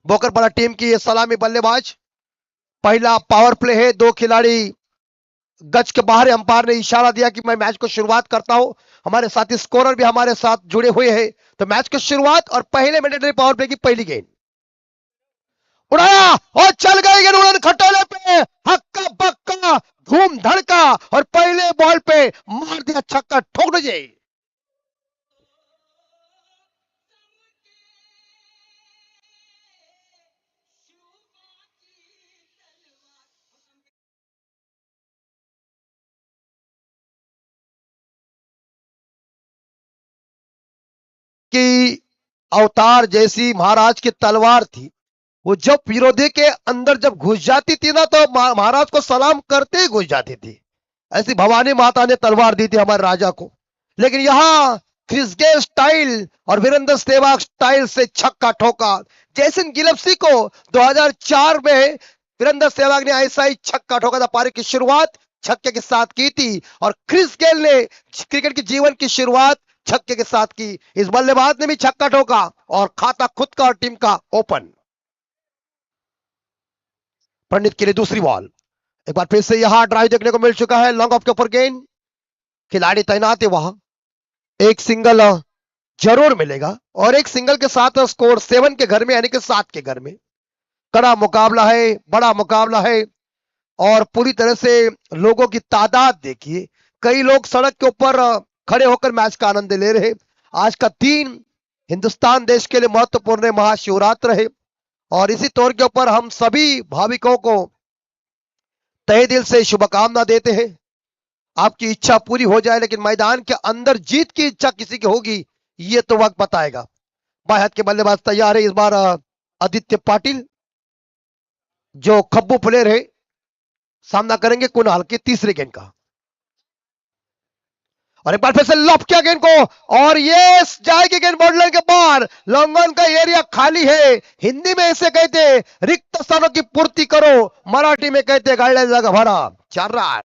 बोकरपाड़ा team की ये सलामी बल्लेबाज। पहला पावर प्ले है, दो खिलाड़ी गज के बाहर। अंपायर ने इशारा दिया कि मैं मैच को शुरुआत करता हूं। हमारे साथी स्कोरर भी हमारे साथ जुड़े हुए हैं। तो मैच की शुरुआत और पहले मैंडेटरी पावर प्ले की पहली गेंद उड़ाया और चल गई गेंद उड़न खटोले पे, हक्का बक्का धूम धड़का और पहले बॉल पे मार दिया छक्का, ठोक दीजिए। कि अवतार जैसी महाराज की तलवार थी, वो जब विरोधी के अंदर जब घुस जाती थी ना, तो महाराज को सलाम करते ही घुस जाती थी। ऐसी भवानी माता ने तलवार दी थी हमारे राजा को। लेकिन यहां क्रिस गेल स्टाइल और वीरेंद्र सहवाग स्टाइल से छक्का ठोका। जैसन गिलप्सी को 2004 में वीरेंद्र सहवाग ने ऐसा ही छक्का ठोका था। पारी की शुरुआत छक्के के साथ की थी और क्रिस गेल ने क्रिकेट के जीवन की शुरुआत छक्के के साथ की। इस बल्लेबाज ने भी छक्का ठोका और खाता खुद का और टीम का ओपन। पंडित के लिए दूसरी बॉल। एक बार फिर से यहां ड्राइव देखने को मिल चुका है। लॉन्ग ऑफ के ऊपर गेंद, खिलाड़ी तैनात है वहां। एक सिंगल जरूर मिलेगा और एक सिंगल के साथ स्कोर 7 के घर में, यानी कि 7 के घर में। कड़ा मुकाबला है, बड़ा मुकाबला है और पूरी तरह से लोगों की तादाद देखिए। कई लोग सड़क के ऊपर खड़े होकर मैच का आनंद ले रहे। आज का दिन हिंदुस्तान देश के लिए महत्वपूर्ण है, महाशिवरात्र है और इसी तौर के ऊपर हम सभी भाविकों को तहे दिल से शुभकामना देते हैं। आपकी इच्छा पूरी हो जाए, लेकिन मैदान के अंदर जीत की इच्छा किसी की होगी, ये तो वक्त बताएगा। बाएं हाथ के बल्लेबाज तैयार है इस बार आदित्य पाटिल, जो खब्बू प्लेयर है। सामना करेंगे कुणाल के तीसरे गेंद का और एक बार फिर से लॉप किया गेंद को और ये जाएगी गेंद बॉर्डर लाइन के बाहर। लॉन्ग ऑन का एरिया खाली है। हिंदी में इसे कहते हैं रिक्त स्थानों की पूर्ति करो, मराठी में कहते हैं गाइडलाइन जगह भरा। 4 रन।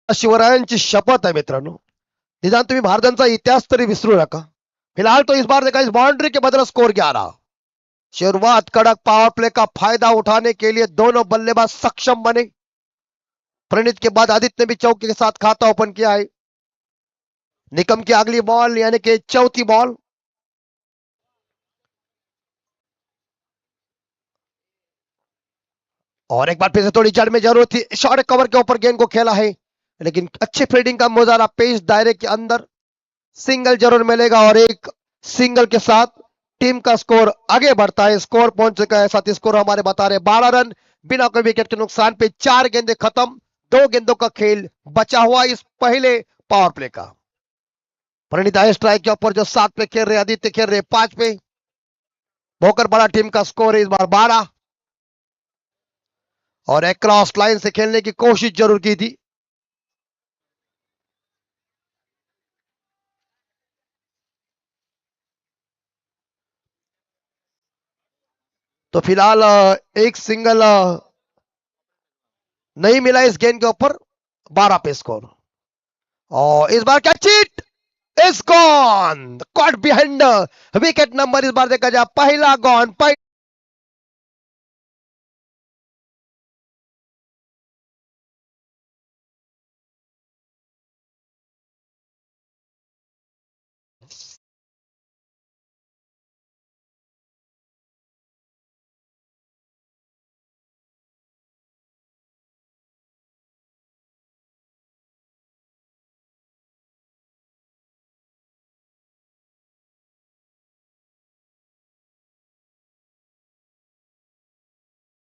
शिवरायांची शपथ आहे मित्रांनो, निदान तुम्ही भारताचा इतिहास तरी विसरू नका। फिलहाल तो इस बार देखा, इस बाउंड्री के बदले स्कोर 11। शुरुआत कड़क पावर प्ले का फायदा उठाने के लिए दोनों बल्लेबाज सक्षम बने। प्रणीत के बाद आदित्य ने भी चौके के साथ खाता ओपन किया है। निकम की अगली बॉल यानी कि चौथी बॉल। और एक बार फिर से थोड़ी जड़ में जरूरत थी। शॉर्ट कवर के ऊपर गेंद को खेला है, लेकिन अच्छे फील्डिंग का मुजाहरा पेश दायरे के अंदर। सिंगल जरूर मिलेगा और एक सिंगल के साथ टीम का स्कोर आगे बढ़ता है। स्कोर पहुंच चुका है, साथ स्कोर हमारे बता रहे 12 रन बिना कोई विकेट के नुकसान पे। 4 गेंदें खत्म, 2 गेंदों का खेल बचा हुआ इस पहले पावर प्ले का। प्रणीत हाई स्ट्राइक के ऊपर जो 7 पे खेल रहे, आदित्य खेल रहे 5 पे। भोकर बड़ा टीम का स्कोर है इस बार 12 और एक क्रॉस लाइन से खेलने की कोशिश जरूर की थी। तो फिलहाल एक सिंगल नहीं मिला इस गेंद के ऊपर। 12 पे स्कोर और इस बार क्या cheat is gone, caught behind wicket number. इस बार देखा जाए पहला गॉन।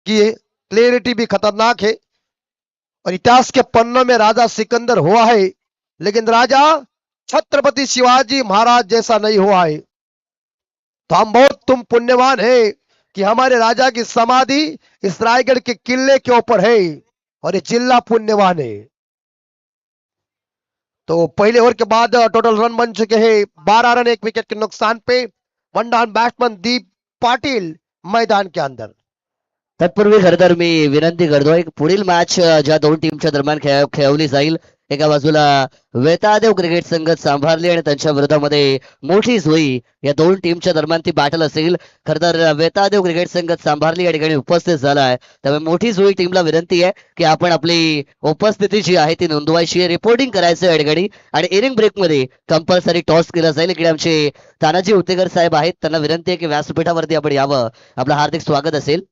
की क्लियरिटी भी खतरनाक है और इतिहास के पन्नों में राजा सिकंदर हुआ है, लेकिन राजा छत्रपति शिवाजी महाराज जैसा नहीं हुआ है। तो हम बहुत तुम पुण्यवान है कि हमारे राजा की समाधि इस रायगढ़ के किले के ऊपर है और ये जिला पुण्यवान है। तो पहले ओवर के बाद टोटल रन बन चुके हैं 12 रन, 1 विकेट के नुकसान पे। वन डाउन बैट्समन दीप पाटिल मैदान के अंदर। तत्पूर्वी खरं तर मी विनंती करतो, एक पुढील मॅच ज्या दोन टीमच्या दरम्यान खेळवली जाईल, एका बाजूला वेतादेव क्रिकेट संघ सांभारली आणि त्यांच्या विरोधामध्ये मोठी सोयी, या दोन टीमच्या दरम्यान ती बॅटल असेल. खरं तर वेतादेव क्रिकेट संघ सांभारली या ठिकाणी उपस्थित झाला आहे, त्यामुळे मोठी सोयी टीमला विनंती आहे की आपण आपली उपस्थिती जी आहे ती नोंदवायची आहे, रिपोर्टिंग करायचं या ठिकाणी. आणि इनिंग ब्रेकमध्ये कंपल्सरी टॉस केला जाईल. इकडे आमचे तानाजी उतेकर साहेब आहेत, त्यांना विनंती आहे की व्यासपीठावरती आपण यावं. आपलं हार्दिक स्वागत असेल.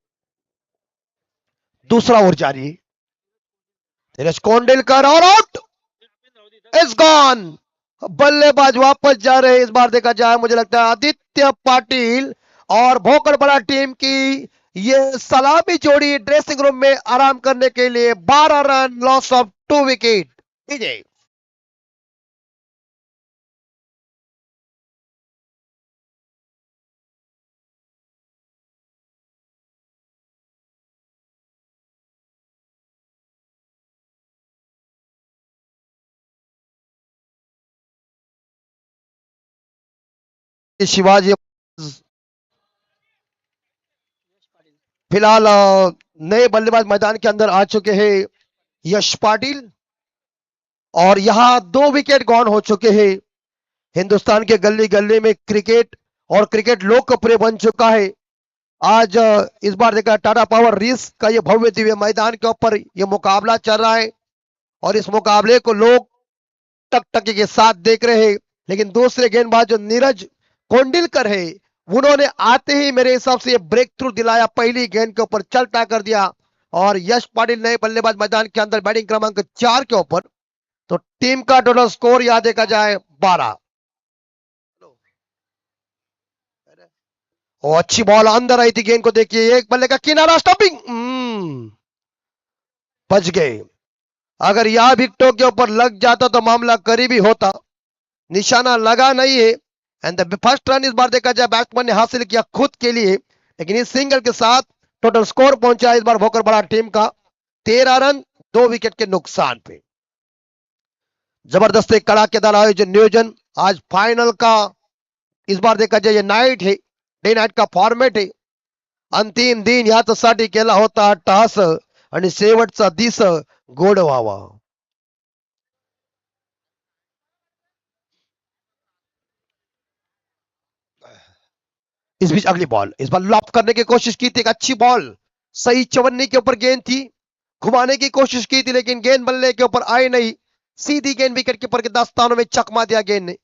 दूसरा ओवर जारी, नीरज कोंडिलकर और आउट, इज गॉन। बल्लेबाज वापस जा रहे हैं। इस बार देखा जाए मुझे लगता है आदित्य पाटिल और भोकर बड़ा टीम की ये सलामी जोड़ी ड्रेसिंग रूम में आराम करने के लिए। 12 रन, लॉस ऑफ 2 विकेट। विजय शिवाजी फिलहाल नए बल्लेबाज मैदान के अंदर आ चुके हैं यश पाटिल, और यहां 2 विकेट गॉन हो चुके हैं। हिंदुस्तान के गली गली में क्रिकेट और क्रिकेट लोकप्रिय बन चुका है। आज इस बार देखा टाटा पावर रिस्क का ये भव्य दिव्य मैदान के ऊपर ये मुकाबला चल रहा है, और इस मुकाबले को लोग टकटकी के साथ देख रहे हैं। लेकिन दूसरे गेंदबाज जो नीरज कोंडिलकर है, उन्होंने आते ही मेरे हिसाब से ये ब्रेक थ्रू दिलाया, पहली गेंद के ऊपर चलता कर दिया। और यश पाटिल नए बल्लेबाज मैदान के अंदर बैटिंग क्रमांक 4 के ऊपर। तो टीम का टोटल स्कोर याद देखा जाए 12। और अच्छी बॉल अंदर आई थी, गेंद को देखिए, एक बल्ले का किनारा, स्टंपिंग, बच गए। अगर यह विकेटों के ऊपर लग जाता तो मामला करीबी होता, निशाना लगा नहीं है। एंड द फर्स्ट रन इस बार देखा जाए बैट्समैन ने हासिल किया खुद के लिए, लेकिन इस सिंगल के साथ टोटल स्कोर पहुंचा इस बार भोकर बड़ा टीम का 13 रन 2 विकेट के नुकसान पे। जबरदस्त कड़ाकेदार आयोजन नियोजन। आज फाइनल का इस बार देखा जाए ये नाइट है, डे नाइट का फॉर्मेट है। अंतिम दिन याच्यासाठी केला होता टास आणि शेवटचा दिस गोड व्हावा। इस बीच अगली बॉल, इस बार लॉप करने की कोशिश की थी, एक अच्छी बॉल, सही चवन्नी के ऊपर गेंद थी, घुमाने की कोशिश की थी, लेकिन गेंद बल्ले के ऊपर आई नहीं। सीधी गेंद विकेट कीपर के दस्तानों में चकमा दिया गेंद ने।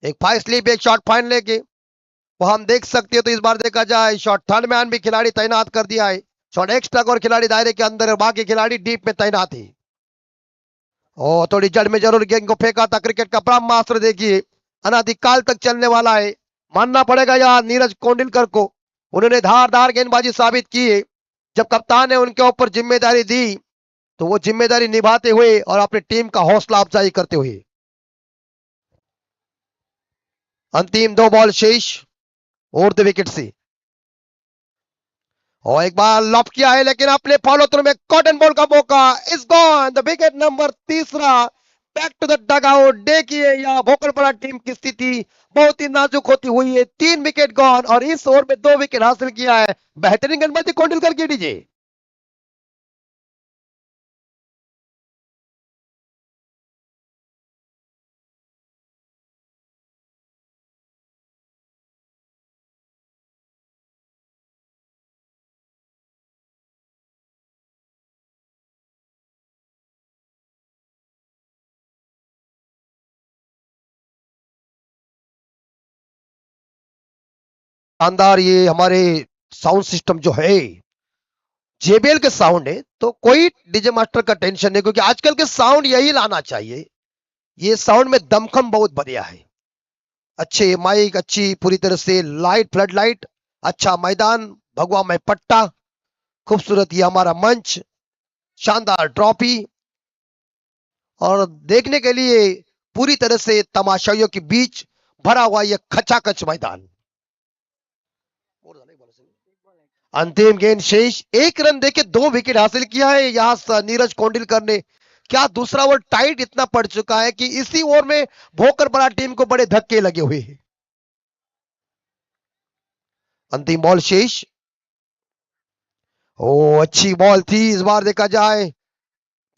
एक फाइव स्लिप, एक शॉट फाइन लेके वो हम देख सकते हो। तो इस बार देखा जाए शॉट थर्ड मैन भी खिलाड़ी तैनात कर दिया है, शॉट एक्स्ट्रा और खिलाड़ी दायरे के अंदर, और बाकी खिलाड़ी डीप में तैनात है। ओ थोड़ी जड़ में जरूर गेंद को फेंका था। क्रिकेट का ब्रह्मास्त्र देखिए, अनादिकाल तक चलने वाला है। मानना पड़ेगा यार नीरज कोंडिलकर को, उन्होंने धारदार गेंदबाजी साबित की है। जब कप्तान ने उनके ऊपर जिम्मेदारी दी तो वो जिम्मेदारी निभाते हुए और अपनी टीम का हौसला अफजाई करते हुए। अंतिम 2 बॉल शेष और द विकेट से, और एक बार लॉप किया है, लेकिन अपने फॉलो थ्रू में कॉटन बॉल का मौका, is gone the wicket number 3। Back to the dugout. देखिए यह भोकरपड़ा टीम की स्थिति बहुत ही नाजुक होती हुई है। 3 विकेट गॉन और इस ओवर में 2 विकेट हासिल किया है। बेहतरीन गेंदबाजी कोंडिलकर की। डीजे शानदार ये हमारे साउंड सिस्टम जो है जेबीएल के साउंड है, तो कोई डीजे मास्टर का टेंशन नहीं, क्योंकि आजकल के साउंड यही लाना चाहिए। ये साउंड में दमखम बहुत बढ़िया है। अच्छे माइक, अच्छी पूरी तरह से लाइट, फ्लड लाइट, अच्छा मैदान, भगवा में पट्टा, खूबसूरत ये हमारा मंच, शानदार ट्रॉफी, और देखने के लिए पूरी तरह से तमाशाइयों के बीच भरा हुआ यह खचाखच मैदान। अंतिम गेंद शेष, 1 रन देके 2 विकेट हासिल किया है यहां नीरज कोंडिलकर ने। क्या दूसरा ओवर टाइट इतना पड़ चुका है कि इसी ओवर में भोकरपड़ा टीम को बड़े धक्के लगे हुए हैं। अंतिम बॉल शेष। ओ अच्छी बॉल थी, इस बार देखा जाए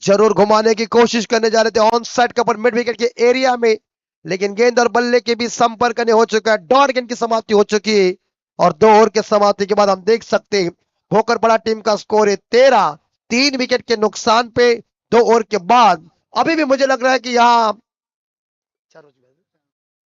जरूर घुमाने की कोशिश करने जा रहे थे ऑन साइड के ऊपर मिड विकेट के एरिया में, लेकिन गेंद और बल्ले के बीच संपर्क नहीं हो चुका है। डॉट गेंद की समाप्ति हो चुकी है और 2 ओवर के समाप्ति के बाद हम देख सकते हैं भोकरपड़ा टीम का स्कोर है 13, 3 विकेट के नुकसान पे 2 ओवर के बाद। अभी भी मुझे लग रहा है कि यहाँ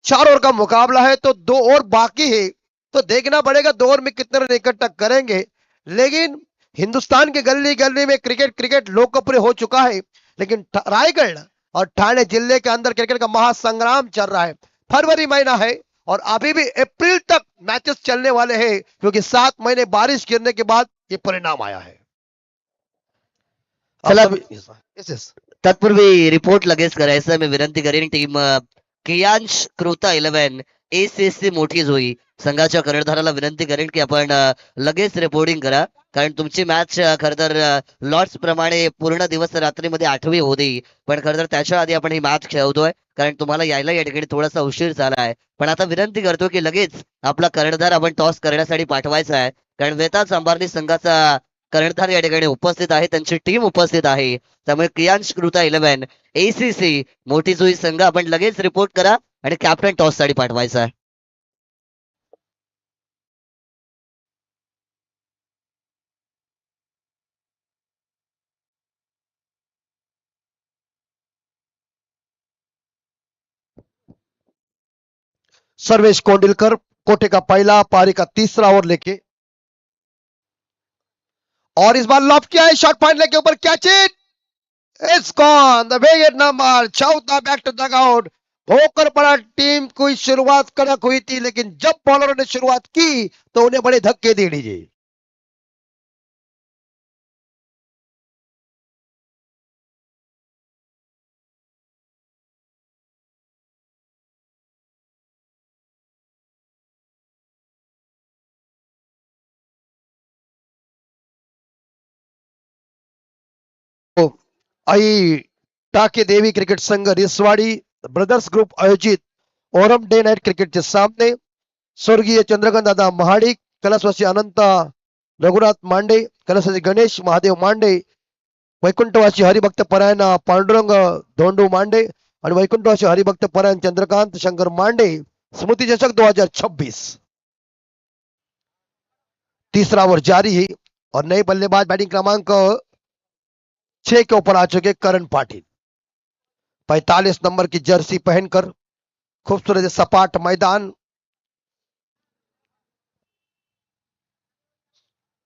4 ओवर का मुकाबला है तो 2 ओवर बाकी है, तो देखना पड़ेगा 2 ओवर में कितने रन इकट्ठा करेंगे। लेकिन हिंदुस्तान के गली गली में क्रिकेट क्रिकेट लोकप्रिय हो चुका है, लेकिन रायगढ़ और ठाणे जिले के अंदर क्रिकेट का महासंग्राम चल रहा है। फरवरी महीना है और अभी भी अप्रैल तक मैचेस चलने वाले हैं, क्योंकि 7 महीने बारिश गिरने के बाद ये परिणाम आया है। चला Yes. तत्पूर्वी रिपोर्ट लगेच करायचं मी विनंती करेन टीम कियांश कृता 11 ACC मोठी जोई संघाच्या कर्णधाराला विनंती करेन की आपण लगेच रिपोर्टिंग करा, कारण तुमची मॅच खर तर लॉट्स प्रमाणे पूर्ण दिवस रात्रीमध्ये 8वी होती, पण खर तर त्याच्या आधी आपण ही मॅच खेळवतोय कारण तुम्हाला यायला या ठिकाणी थोडासा उशीर झाला आहे. पण आता विनंती करतो की लगेच आपला कर्णधार आपण टॉस करण्यासाठी पाठवायचा आहे, कारण वेताळ सांभारली संघाचा कर्णधार या ठिकाणी उपस्थित आहे, त्यांची टीम उपस्थित आहे. त्यामुळे कियांश कृता 11 ACC मोठी जुई संघ आपण लगेच रिपोर्ट करा आणि कॅप्टन टॉस साठी पाठवायचा आहे. सर्वेश कोंडिलकर कोटे का पहला, पारी का तीसरा ओवर लेके, और इस बार लॉफ किया है शॉट पॉइंट लेके ऊपर, catch it, it's gone the wicket number 14 back to the out. Bhokarpada team की शुरुआत कड़क हुई थी, लेकिन जब बॉलरों ने शुरुआत की तो उन्हें बड़े धक्के दे दीजिए। आई टाके देवी क्रिकेट संघ रिसवाड़ी ब्रदर्स ग्रुप आयोजित ओरम डे नाइट क्रिकेट के सामने स्वर्गीय चंद्रकांत दादा महाडिक, कैलासवासी अनंत रघुनाथ मांडे, कैलासवासी गणेश महादेव मांडे, वैकुंठवासी हरिभक्त परायण पांडुरंग धोंडू मांडे और वैकुंठवासी हरिभक्त परायण चंद्रकांत शंकर मांडे स्मृति चषक 2026। तीसरा ओवर जारी है और नए बल्लेबाज बैटिंग क्रमांक 6 के ऊपर आ चुके करण पाटिल। 45 नंबर की जर्सी पहनकर खूबसूरत सपाट मैदान,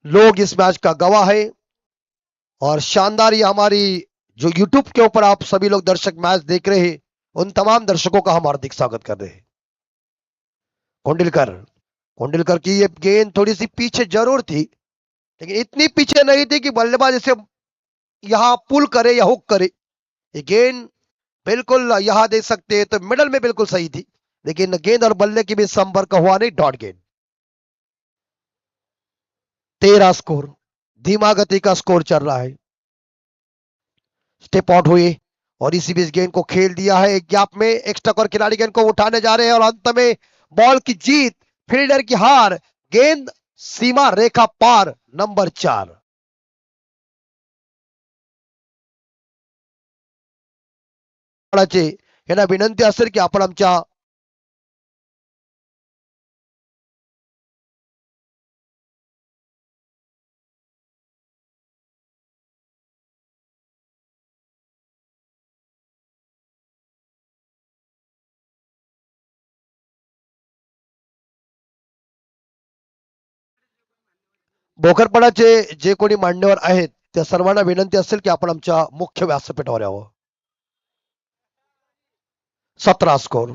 लोग इस मैच का गवाह है और शानदार ये हमारी जो YouTube के ऊपर आप सभी लोग दर्शक मैच देख रहे हैं, उन तमाम दर्शकों का हम हार्दिक स्वागत कर रहे हैं। कोंडिलकर कोंडिलकर की ये गेंद थोड़ी सी पीछे जरूर थी, लेकिन इतनी पीछे नहीं थी कि बल्लेबाज इसे यहां पुल करे या हुक करे। ये गेंद बिल्कुल यहां देख सकते हैं तो मिडल में बिल्कुल सही थी, लेकिन गेंद और बल्ले के बीच संपर्क हुआ नहीं, डॉट गेंद। 13 स्कोर, धीमा गति का स्कोर चल रहा है। स्टेप आउट हुए और इसी बीच गेंद को खेल दिया है गैप में, एक्स्ट्रा और खिलाड़ी गेंद को उठाने जा रहे हैं और अंत में बॉल की जीत, फील्डर की हार, गेंद सीमा रेखा पार, नंबर 4। यांना विनंती असेल की आपण आमच्या भोकरपडाचे जे कोणी मान्यवर आहेत त्या सर्वांना विनंती असेल की आपण आमच्या मुख्य व्यासपीठावर यावं। 17 स्कोर।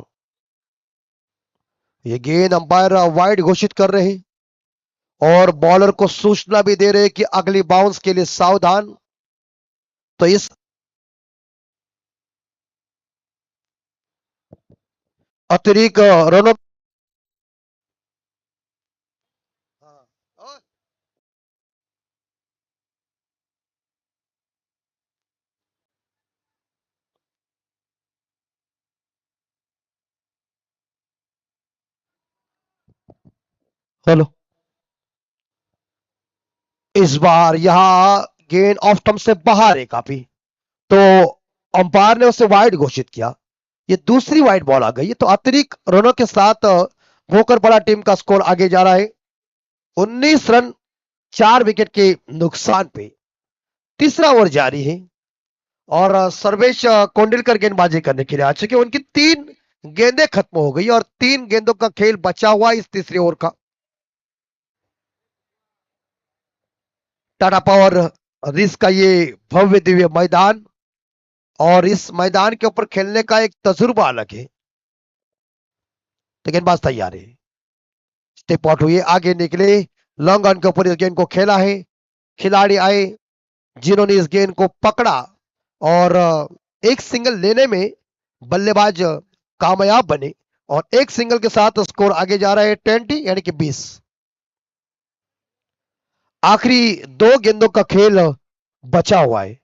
ये गेंद अंपायर वाइड घोषित कर रहे हैं और बॉलर को सूचना भी दे रहे हैं कि अगली बाउंस के लिए सावधान। तो इस अतिरिक्त रनों हेलो, इस बार यहां गेंद ऑफ स्टंप से बाहर है काफी, तो अंपायर ने उसे वाइड घोषित किया। ये दूसरी वाइड बॉल आ गई है, तो अतिरिक्त रनों के साथ भोकरपाड़ा टीम का स्कोर आगे जा रहा है 19 रन 4 विकेट के नुकसान पे। तीसरा ओवर जारी है और सर्वेश कोंडिलकर गेंदबाजी करने के लिए आ चुके। उनकी 3 गेंदें खत्म हो गई और 3 गेंदों का खेल बचा हुआ इस तीसरे ओवर का। टाटा पावर रिस का ये भव्य दिव्य मैदान, और इस मैदान के ऊपर खेलने का एक तजुर्बा अलग है। तो गेंदबाज तैयार है, स्टेप आउट हुए, आगे निकले, लॉन्ग ऑन के ऊपर इस गेंद को खेला है। खिलाड़ी आए जिन्होंने इस गेंद को पकड़ा और एक सिंगल लेने में बल्लेबाज कामयाब बने, और एक सिंगल के साथ स्कोर आगे जा रहा है 20 यानी कि 20। आखिरी 2 गेंदों का खेल बचा हुआ है।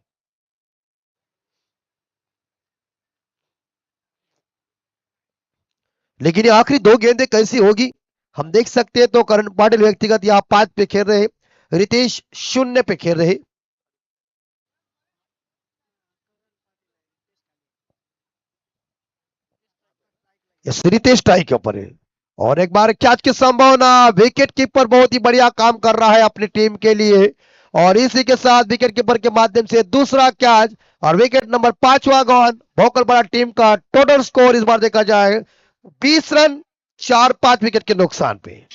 लेकिन ये आखिरी 2 गेंदें कैसी होगी हम देख सकते हैं। तो करण पाटिल व्यक्तिगत यहां 5 पे खेल रहे, रितेश 0 पे खेल रहे। रितेश टाई के ऊपर है, और एक बार कैच की संभावना। विकेट कीपर बहुत ही बढ़िया काम कर रहा है अपनी टीम के लिए, और इसी के साथ विकेट कीपर के माध्यम से दूसरा कैच और विकेट नंबर 5वां गॉन। भोकरपाड़ा टीम का टोटल स्कोर इस बार देखा जाए 20 रन 4-5 विकेट के नुकसान पे।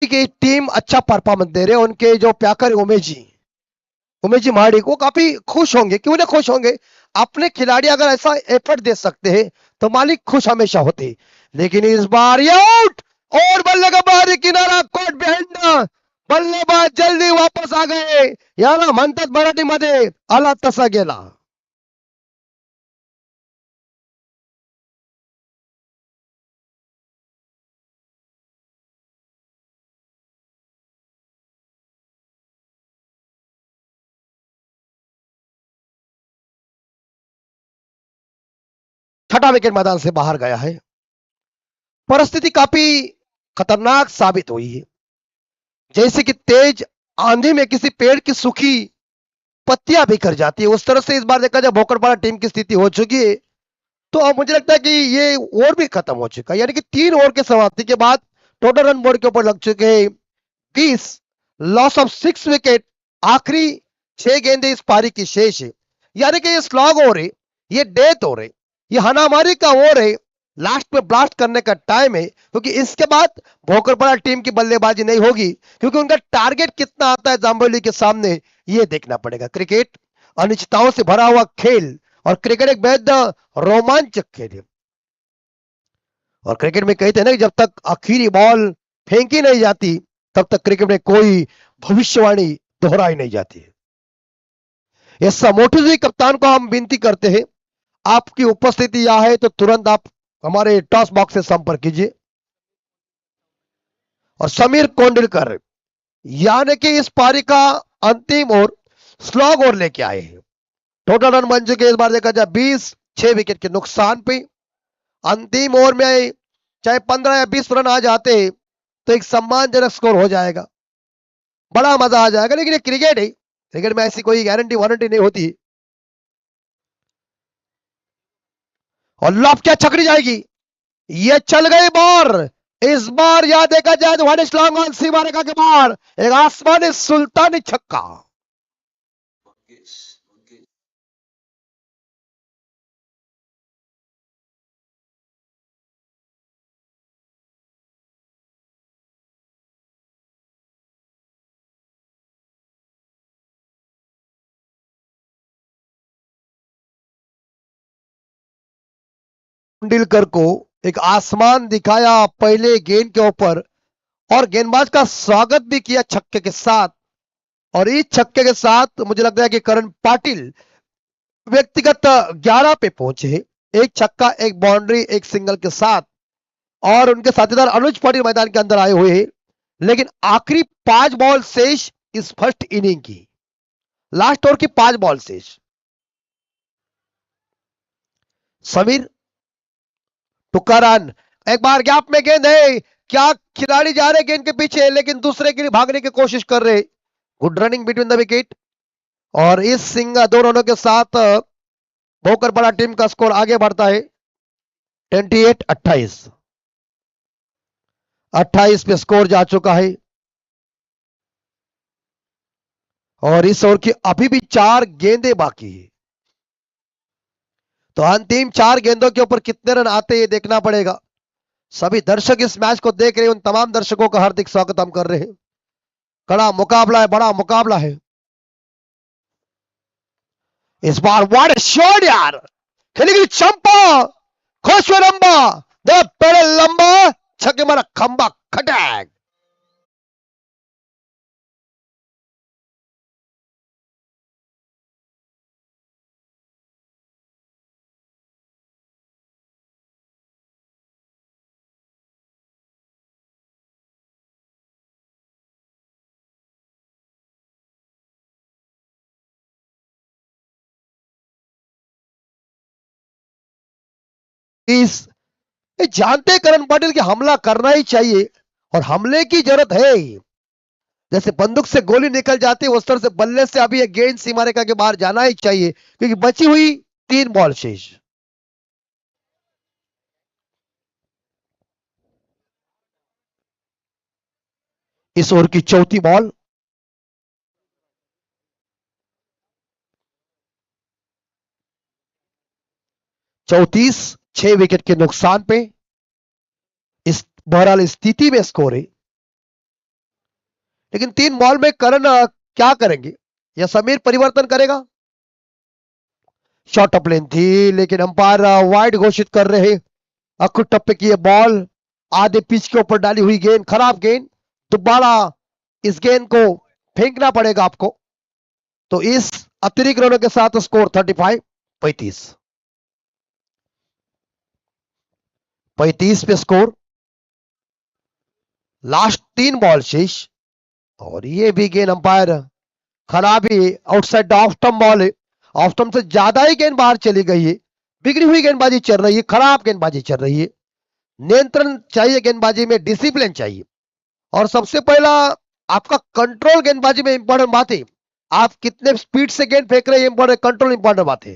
की टीम अच्छा परफॉर्मेंस दे रहे हैं। उनके जो प्याकर उमेश जी महाडिक, वो काफी खुश होंगे। क्यों ना खुश होंगे, अपने खिलाड़ी अगर ऐसा एफर्ट दे सकते हैं तो मालिक खुश हमेशा होते हैं। लेकिन इस बार ये आउट, और बल्ले का बाहरी किनारा कोर्ट बिहाइंड, बल्लेबाज जल्दी वापस आ गए। याला म्हणतात मराठीमध्ये आला तसा गेला। छठा विकेट मैदान से बाहर गया है। परिस्थिति काफी खतरनाक साबित हुई है, जैसे कि तेज आंधी में किसी पेड़ की सूखी पत्तियां बिखर जाती है, उस तरह से इस बार देखा जाए भोकरपाड़ा टीम की स्थिति हो चुकी है। तो अब मुझे लगता है कि ये ओवर भी खत्म हो चुका है, यानी कि 3 ओवर के समाप्ति के बाद टोटल रन बोर्ड के ऊपर लग चुके हैं 20, लॉस ऑफ 6 विकेट। आखिरी 6 गेंदें इस पारी की शेष है, यानी कि ये स्लॉग ओवर है, ये डेथ ओवर है, ये हनामारी का ओवर है। लास्ट में ब्लास्ट करने का टाइम है, क्योंकि इसके बाद भोकरपाड़ा टीम की बल्लेबाजी नहीं होगी, क्योंकि उनका टारगेट कितना आता है जाम्बोली के सामने ये देखना पड़ेगा। क्रिकेट अनिश्चितताओं से भरा हुआ खेल, और क्रिकेट एक बेहद रोमांचक खेल है। और क्रिकेट में कहते हैं ना कि जब तक आखिरी बॉल फेंकी नहीं जाती तब तक क्रिकेट में कोई भविष्यवाणी दोहराई नहीं जाती है। ऐसा मोटू जी कप्तान को हम विनती करते हैं, आपकी उपस्थिति यहाँ है तो तुरंत आप हमारे टॉस बॉक्स से संपर्क कीजिए। और समीर कोंडलकर यानी कि इस पारी का अंतिम और स्लॉग और लेके आए हैं। टोटल रन बन चुके इस बार देखा जाए 20, 6 विकेट के नुकसान पे। अंतिम ओवर में चाहे 15 या 20 रन आ जाते तो एक सम्मानजनक स्कोर हो जाएगा, बड़ा मजा आ जाएगा। लेकिन ये क्रिकेट है, क्रिकेट में ऐसी कोई गारंटी वारंटी नहीं होती। और लॉब क्या छकड़ी जाएगी, ये चल गई बार। इस बार यह देखा जाए तो वनिश लॉन्ग ऑन सीमा रेखा के बाहर एक आसमानी सुल्तानी छक्का। कुंडलकर को एक आसमान दिखाया पहले गेंद के ऊपर, और गेंदबाज का स्वागत भी किया छक्के के साथ। और इस छक्के के साथ मुझे लगता है कि करण पाटिल व्यक्तिगत 11 पे पहुंचे। एक छक्का, एक बाउंड्री, एक सिंगल के साथ। और उनके साथीदार अनुज पाटिल मैदान के अंदर आए हुए हैं। लेकिन आखिरी 5 बॉल शेष इस फर्स्ट इनिंग की, लास्ट ओवर की 5 बॉल शेष। समीर टुक्कारान, एक बार गैप में गेंद है, क्या खिलाड़ी जा रहे गेंद के पीछे, लेकिन दूसरे के लिए भागने की कोशिश कर रहे। Good running between the wicket. और इस सिंगल 2 रनों के साथ भोकर बड़ा टीम का स्कोर आगे बढ़ता है 28-28। 28 पे स्कोर जा चुका है। और इस ओवर की अभी भी 4 गेंदें बाकी है। तो अंतिम 4 गेंदों के ऊपर कितने रन आते हैं देखना पड़ेगा। सभी दर्शक इस मैच को देख रहे हैं, उन तमाम दर्शकों का हार्दिक स्वागत हम कर रहे हैं। कड़ा मुकाबला है, बड़ा मुकाबला है। इस बार व्हाट शॉट यार, खेलेगी चंपा, खोशवे लंबा, दे पहले लंबा, छक्के मारा खंबा खटैक। इस ये जानते करण पाटिल कि हमला करना ही चाहिए और हमले की जरूरत है। जैसे बंदूक से गोली निकल जाती है उस तरह से बल्ले से अभी ये गेंद सीमा रेखा के बाहर जाना ही चाहिए, क्योंकि बची हुई 3 बॉल शेष। इस ओवर की चौथी बॉल, 34, 6 विकेट के नुकसान पे इस बहरहाल स्थिति में स्कोर है। लेकिन 3 बॉल में करण क्या करेंगे, या समीर परिवर्तन करेगा। शॉर्ट ऑफ लेन थी, लेकिन अंपायर वाइड घोषित कर रहे हैं। अकुट टप्पे की ये बॉल आधे पिच के ऊपर डाली हुई गेंद, खराब गेंद, दोबारा इस गेंद को फेंकना पड़ेगा आपको। तो इस अतिरिक्त रनों के साथ स्कोर 35-35। 35 पे स्कोर, लास्ट 3 बॉल शेष। और ये भी गेंद अंपायर खराब ही, आउटसाइड ऑफ स्टंप बॉल है। ऑफ स्टंप से ज्यादा ही गेंद बाहर चली गई है। बिगड़ी हुई गेंदबाजी चल रही है, खराब गेंदबाजी चल रही है। नियंत्रण चाहिए गेंदबाजी में, डिसिप्लिन चाहिए। और सबसे पहला आपका कंट्रोल गेंदबाजी में इंपॉर्टेंट बात है। आप कितने स्पीड से गेंद फेंक रहे हैं, इंपॉर्टेंट कंट्रोल इंपॉर्टेंट बात है।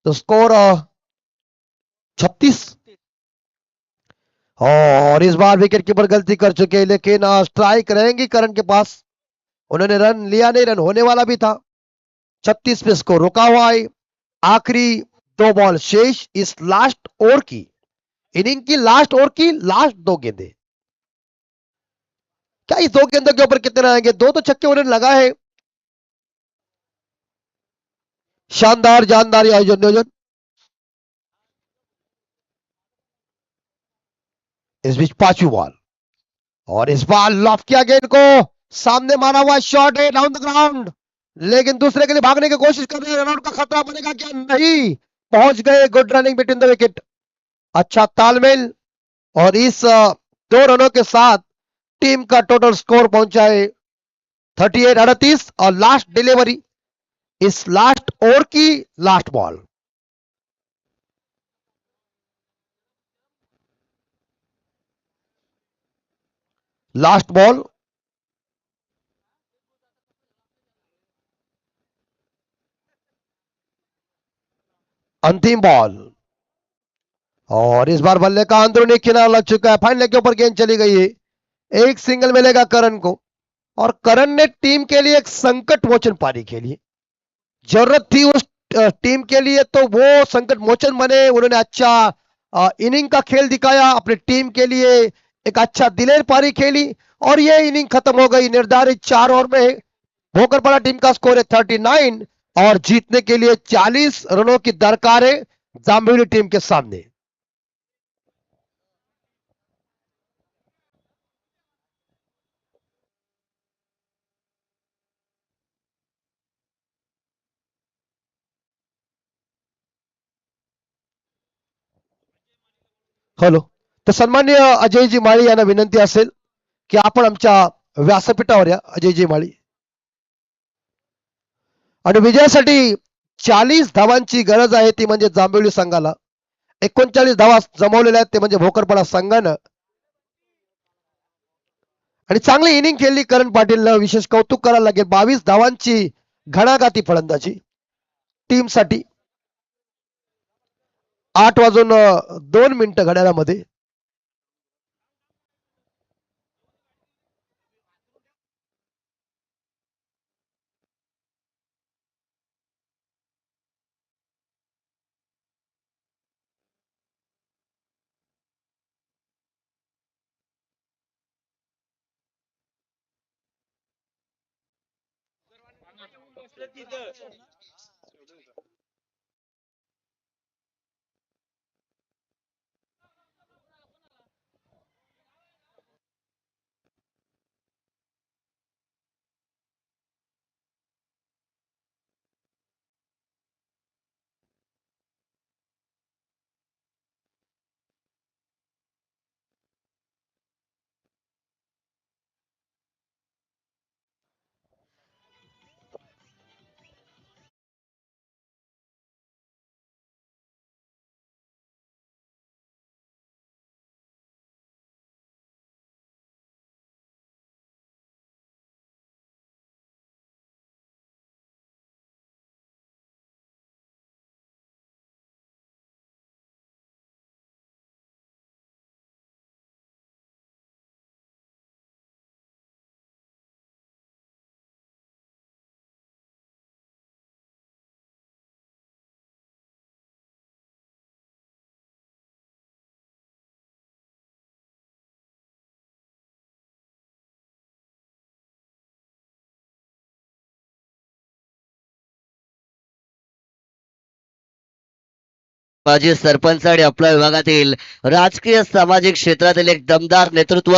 तो स्कोर 36। और इस बार विकेट कीपर गलती कर चुके हैं, लेकिन स्ट्राइक रहेंगी करण के पास। उन्होंने रन लिया नहीं, रन होने वाला भी था। 36 पे स्कोर रुका हुआ है। आखिरी 2 बॉल शेष इस लास्ट ओवर की, इनिंग की लास्ट ओवर की लास्ट 2 गेंदें। क्या इस 2 गेंदों के ऊपर कितने रन आएंगे। 2 तो छक्के उन्होंने लगा है। शानदार जानदार आयोजन। इस बीच 5वीं बॉल, और इस बार लॉफ किया गेंद को, सामने मारा हुआ शॉट है डाउन द ग्राउंड, लेकिन दूसरे के लिए भागने की कोशिश कर रहे हैं। रनआउट का खतरा बनेगा क्या, नहीं, पहुंच गए। Good running between the wicket, अच्छा तालमेल। और इस 2 रनों के साथ टीम का टोटल स्कोर पहुंचा है 38-38। और लास्ट डिलीवरी इस लास्ट ओवर की लास्ट बॉल, लास्ट बॉल, अंतिम बॉल। और इस बार बल्ले का अंदरूनी किनारा लग चुका है, फाइन लेग के ऊपर गेंद चली गई है। एक सिंगल मिलेगा करण को। और करण ने टीम के लिए एक संकट मोचन पारी खेली, जरूरत थी उस टीम के लिए, तो वो संकट मोचन बने। उन्होंने अच्छा इनिंग का खेल दिखाया अपनी टीम के लिए, एक अच्छा दिलेर पारी खेली। और ये इनिंग खत्म हो गई निर्धारित 4 ओवर में। भोकरपाड़ा टीम का स्कोर है 39, और जीतने के लिए 40 रनों की दरकार है जाम्बिवली टीम के सामने। हॅलो. तर सन्माननीय अजयजी माळी यांना विनंती असेल की आपण आमच्या व्यासपीठावर या. अजयजी माळी. आणि विजयासाठी 40 धावांची गरज आहे, ती म्हणजे जांभेवली संघाला. 39 धावा जमवलेल्या आहेत, ते म्हणजे भोकरपाडा संघानं. आणि चांगली इनिंग खेळली करण पाटील, विशेष कौतुक करायला लागेल. 22 धावांची घणाघाती फलंदाजी टीमसाठी. 8:02 घड्याळामध्ये. माजी सरपंच आणि आपल्या विभागातील राजकीय सामाजिक क्षेत्रातील एक दमदार नेतृत्व,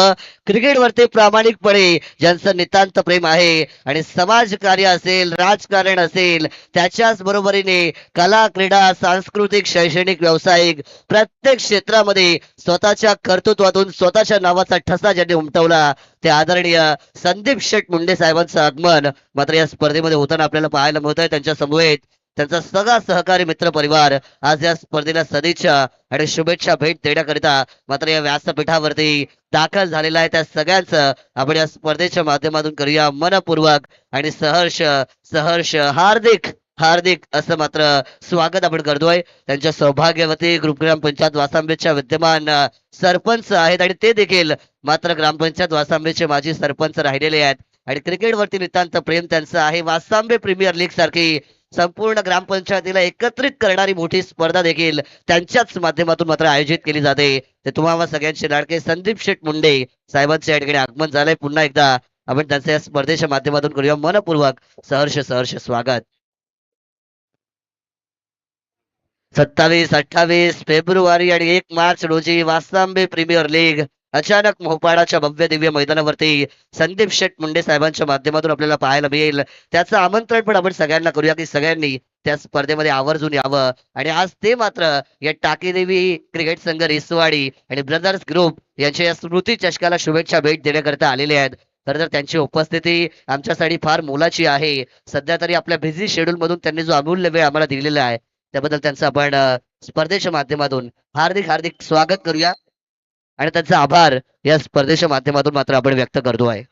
क्रिकेटवरती प्रामाणिकपणे ज्यांचं नितांत प्रेम आहे आणि समाजकार्य असेल, राजकारण असेल, त्याच्याच बरोबरीने कला, क्रीडा, सांस्कृतिक, शैक्षणिक, व्यावसायिक प्रत्येक क्षेत्रामध्ये स्वतःच्या कर्तृत्वातून स्वतःच्या नावाचा ठसा ज्यांनी उमटवला, ते आदरणीय संदीप शेठ मुंडे साहेबांचं आगमन मात्र या स्पर्धेमध्ये होताना आपल्याला पाहायला मिळत आहे. त्यांच्या समवेत त्यांचा सगळा सहकारी मित्र परिवार आज या स्पर्धेला सदिच्छा आणि शुभेच्छा भेट देण्याकरिता मात्र या व्यासपीठावरती दाखल झालेला आहे. त्या सगळ्यांचं आपण या स्पर्धेच्या माध्यमातून करूया मनपूर्वक आणि सहर्ष सहर्ष हार्दिक हार्दिक असं मात्र स्वागत आपण करतोय. त्यांच्या सौभाग्यवती ग्रुप ग्रामपंचायत वासांबेच्या विद्यमान सरपंच आहेत आणि ते देखील मात्र ग्रामपंचायत वासांबेचे माजी सरपंच राहिलेले आहेत आणि क्रिकेटवरती नितांत प्रेम त्यांचं आहे. वासांबे प्रीमियर लीग सारखी संपूर्ण ग्रामपंचायतीला एकत्रित करणारी मोठी स्पर्धा देखील त्यांच्याच माध्यमातून मात्र आयोजित केली जाते. ते तुम्हाला सगळ्यांचे लाडके संदीप शेठ मुंडे साहेबांचे या ठिकाणी आगमन झालंय. पुन्हा एकदा आपण त्यांचं या स्पर्धेच्या माध्यमातून करूया मनपूर्वक सहर्ष सहर्ष स्वागत. 27-28 फेब्रुवारी आणि 1 मार्च रोजी वासांबे प्रीमियर लीग अचानक मोहपाडाच्या भव्य दिव्य मैदानावरती संदीप शेठ मुंडे साहेबांच्या माध्यमातून आपल्याला पाहायला मिळेल. त्याचं आमंत्रण पण आपण सगळ्यांना करूया की सगळ्यांनी त्या स्पर्धेमध्ये आवर्जून यावं. आणि आज ते मात्र या टाकीदेवी क्रिकेट संघ रिसवाडी आणि ब्रदर्स ग्रुप यांच्या या स्मृती चषकाला शुभेच्छा भेट देण्याकरता आलेले आहेत. खरं तर त्यांची उपस्थिती आमच्यासाठी फार मोलाची आहे. सध्या तरी आपल्या बिझी शेड्यूल मधून त्यांनी जो अमूल्य वेळ आम्हाला दिलेला आहे त्याबद्दल त्यांचं आपण स्पर्धेच्या माध्यमातून हार्दिक हार्दिक स्वागत करूया आणि त्यांचा आभार या स्पर्धेच्या माध्यमातून मात्र आपण व्यक्त करतो आहे.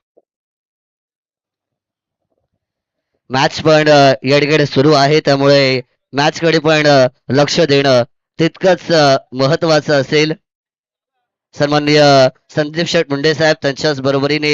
मॅच पण या ठिकाणी सुरू आहे त्यामुळे मॅच कडे पण लक्ष देणं तितकंच महत्वाचं असेल. सन्माननीय संदीप शेठ मुंडे साहेब त्यांच्याच बरोबरीने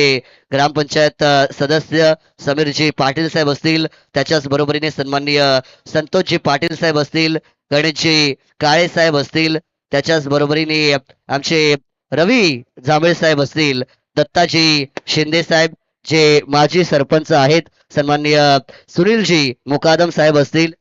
ग्रामपंचायत सदस्य समीरजी पाटील साहेब असतील, त्याच्याच बरोबरीने सन्माननीय संतोषजी पाटील साहेब असतील, गणेशजी काळे साहेब असतील, त्याच्याच बरोबरीने आमचे रवी जांभळे साहेब असतील, दत्ताजी शिंदे साहेब जे माजी सरपंच आहेत, सन्माननीय सुनीलजी मुकादम साहेब असतील,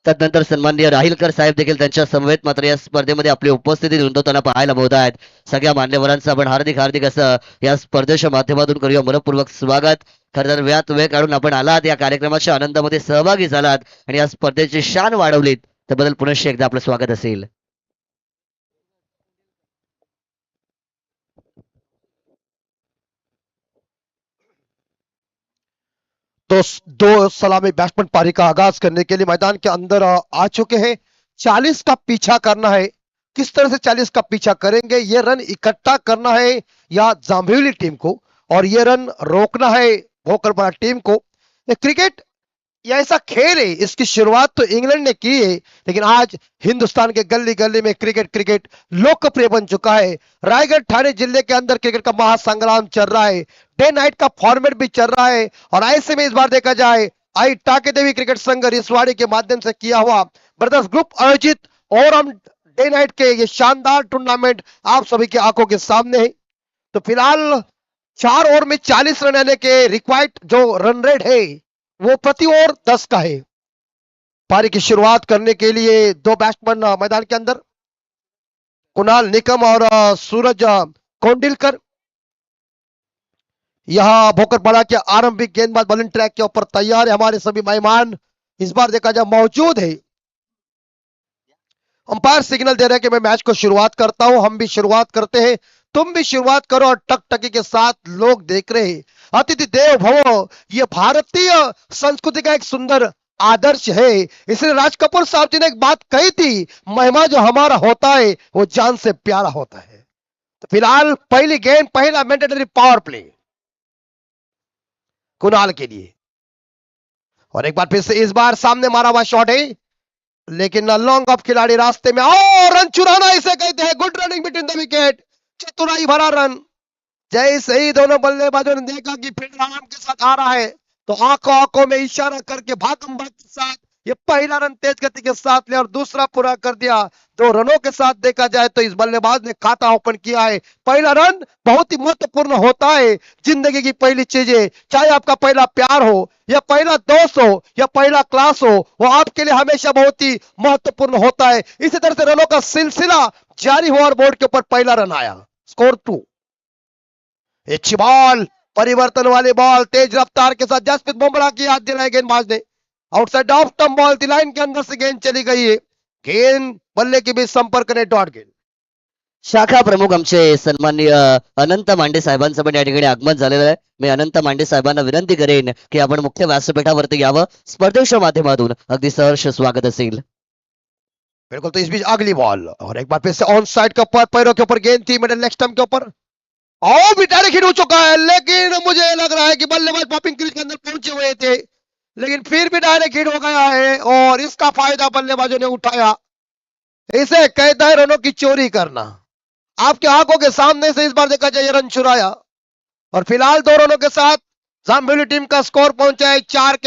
त्यानंतर सन्माननीय राहिलकर साहेब देखील त्यांच्या समवेत मात्र या स्पर्धेमध्ये आपली उपस्थिती नोंदवताना पाहायला मिळत आहेत. सगळ्या मान्यवरांचं आपण हार्दिक हार्दिक असं या स्पर्धेच्या माध्यमातून करूया मनपूर्वक स्वागत. खरं तर वेळात वेळ काढून आपण आलात, या कार्यक्रमाच्या आनंदामध्ये सहभागी झालात आणि या स्पर्धेची शान वाढवलीत त्याबद्दल पुनश्च एकदा आपलं स्वागत असेल. दो दो सलामी बैट्समैन पारी का आगाज करने के लिए मैदान के अंदर आ चुके हैं। 40 का पीछा करना है। किस तरह से 40 का पीछा करेंगे? ये रन इकट्ठा करना है या जाम्बिवली टीम को, और ये रन रोकना है भोकरपाड़ा टीम को। ये क्रिकेट ये ऐसा खेल है, इसकी शुरुआत तो इंग्लैंड ने की है, लेकिन आज हिंदुस्तान के गली गली में क्रिकेट लोकप्रिय बन चुका है। रायगढ़ ठाणे जिले के अंदर क्रिकेट का महासंग्राम चल रहा है। डे नाइट का फॉर्मेट भी चल रहा है, और ऐसे में इस बार देखा जाए आई टाके देवी क्रिकेट संघ रिसवाड़ी के माध्यम से किया हुआ ब्रदर्स ग्रुप आयोजित और हम डे नाइट के ये शानदार टूर्नामेंट आप सभी की आंखों के सामने है। तो फिलहाल 4 ओवर में 40 रन आने के रिक्वायर्ड जो रन रेट है वो प्रति ओवर 10 का है। पारी की शुरुआत करने के लिए दो बैट्समैन मैदान के अंदर, कुणाल निकम और सूरज कोंडिलकर। यहां भोकरपाड़ा के आरंभिक गेंदबाज बॉलिंग ट्रैक के ऊपर तैयार है। हमारे सभी मेहमान इस बार देखा जाए मौजूद है। अंपायर सिग्नल दे रहे हैं कि मैं मैच को शुरुआत करता हूं। हम भी शुरुआत करते हैं, तुम भी शुरुआत करो, और टकटकी के साथ लोग देख रहे हैं। अतिथि देव भव, ये भारतीय संस्कृति का एक सुंदर आदर्श है। इसलिए राज कपूर साहब जी ने एक बात कही थी, मेहमान जो हमारा होता है वो जान से प्यारा होता है। तो फिलहाल पहली गेंद, पहला मैंडेटरी पावर प्ले कुणाल के लिए, और एक बार फिर से इस बार सामने मारा हुआ शॉट है, लेकिन लॉन्ग ऑफ खिलाड़ी रास्ते में, और रन चुराना इसे कहते हैं। Good running between the wicket, चतुराई भरा रन। जैसे ही दोनों बल्लेबाजों ने देखा कि फील्डर आराम के साथ आ रहा है, तो आंखों आंखों में इशारा करके भागम भाग के साथ ये पहला रन तेज गति के साथ लिया और दूसरा पूरा कर दिया। 2 रनों के साथ देखा जाए तो इस बल्लेबाज ने खाता ओपन किया है। पहला रन बहुत ही महत्वपूर्ण होता है। जिंदगी की पहली चीजें, चाहे आपका पहला प्यार हो या पहला दोस्त हो या पहला क्लास हो, वो आपके लिए हमेशा बहुत ही महत्वपूर्ण होता है। इसी तरह से रनों का सिलसिला जारी हुआ और बोर्ड के ऊपर पहला रन आया। स्कोर 2। अच्छी बॉल, परिवर्तन वाली बॉल, तेज रफ्तार के साथ जसप्रीत बुमराह की याद दिलाई गेंदबाज ने। आउटसाइड ऑफ स्टंप बॉल थी, लाइन के अंदर से गेंद चली गई है। गेंद बल्ले के बीच संपर्क ने डॉट गेंद। शाखा प्रमुख आमचे सन्माननीय अनंत मांडे साहेबांचं पण या ठिकाणी आगमन झालेलं आहे. मी अनंत मांडे साहेबांना विनंती करेन की आपण मुख्य व्यासपीठावरती यावं. स्पर्धेच्या माध्यमातून अगदी सहर्ष स्वागत असेल. बिल्कुल, तो इस बीच अगली बॉल, और एक बार फिर से ऑन साइड के ऊपर, पैरों के ऊपर गेंद थी, मिडिल लेग स्टंप के ऊपर, और भी डायरेक्ट हिट हो चुका है। लेकिन मुझे लग रहा है कि बल्लेबाज पॉपिंग क्रीज के अंदर पहुंचे हुए थे, लेकिन फिर भी डायरेक्ट हिट हो गया है, और इसका फायदा बल्लेबाजों ने उठाया। इसे कहता है रनों की चोरी करना। आपके आंखों के सामने से इस बार देखा जाए रन चुराया, और फिलहाल 2 रनों के साथ जाम्बिवली टीम का स्कोर पहुंचा है 4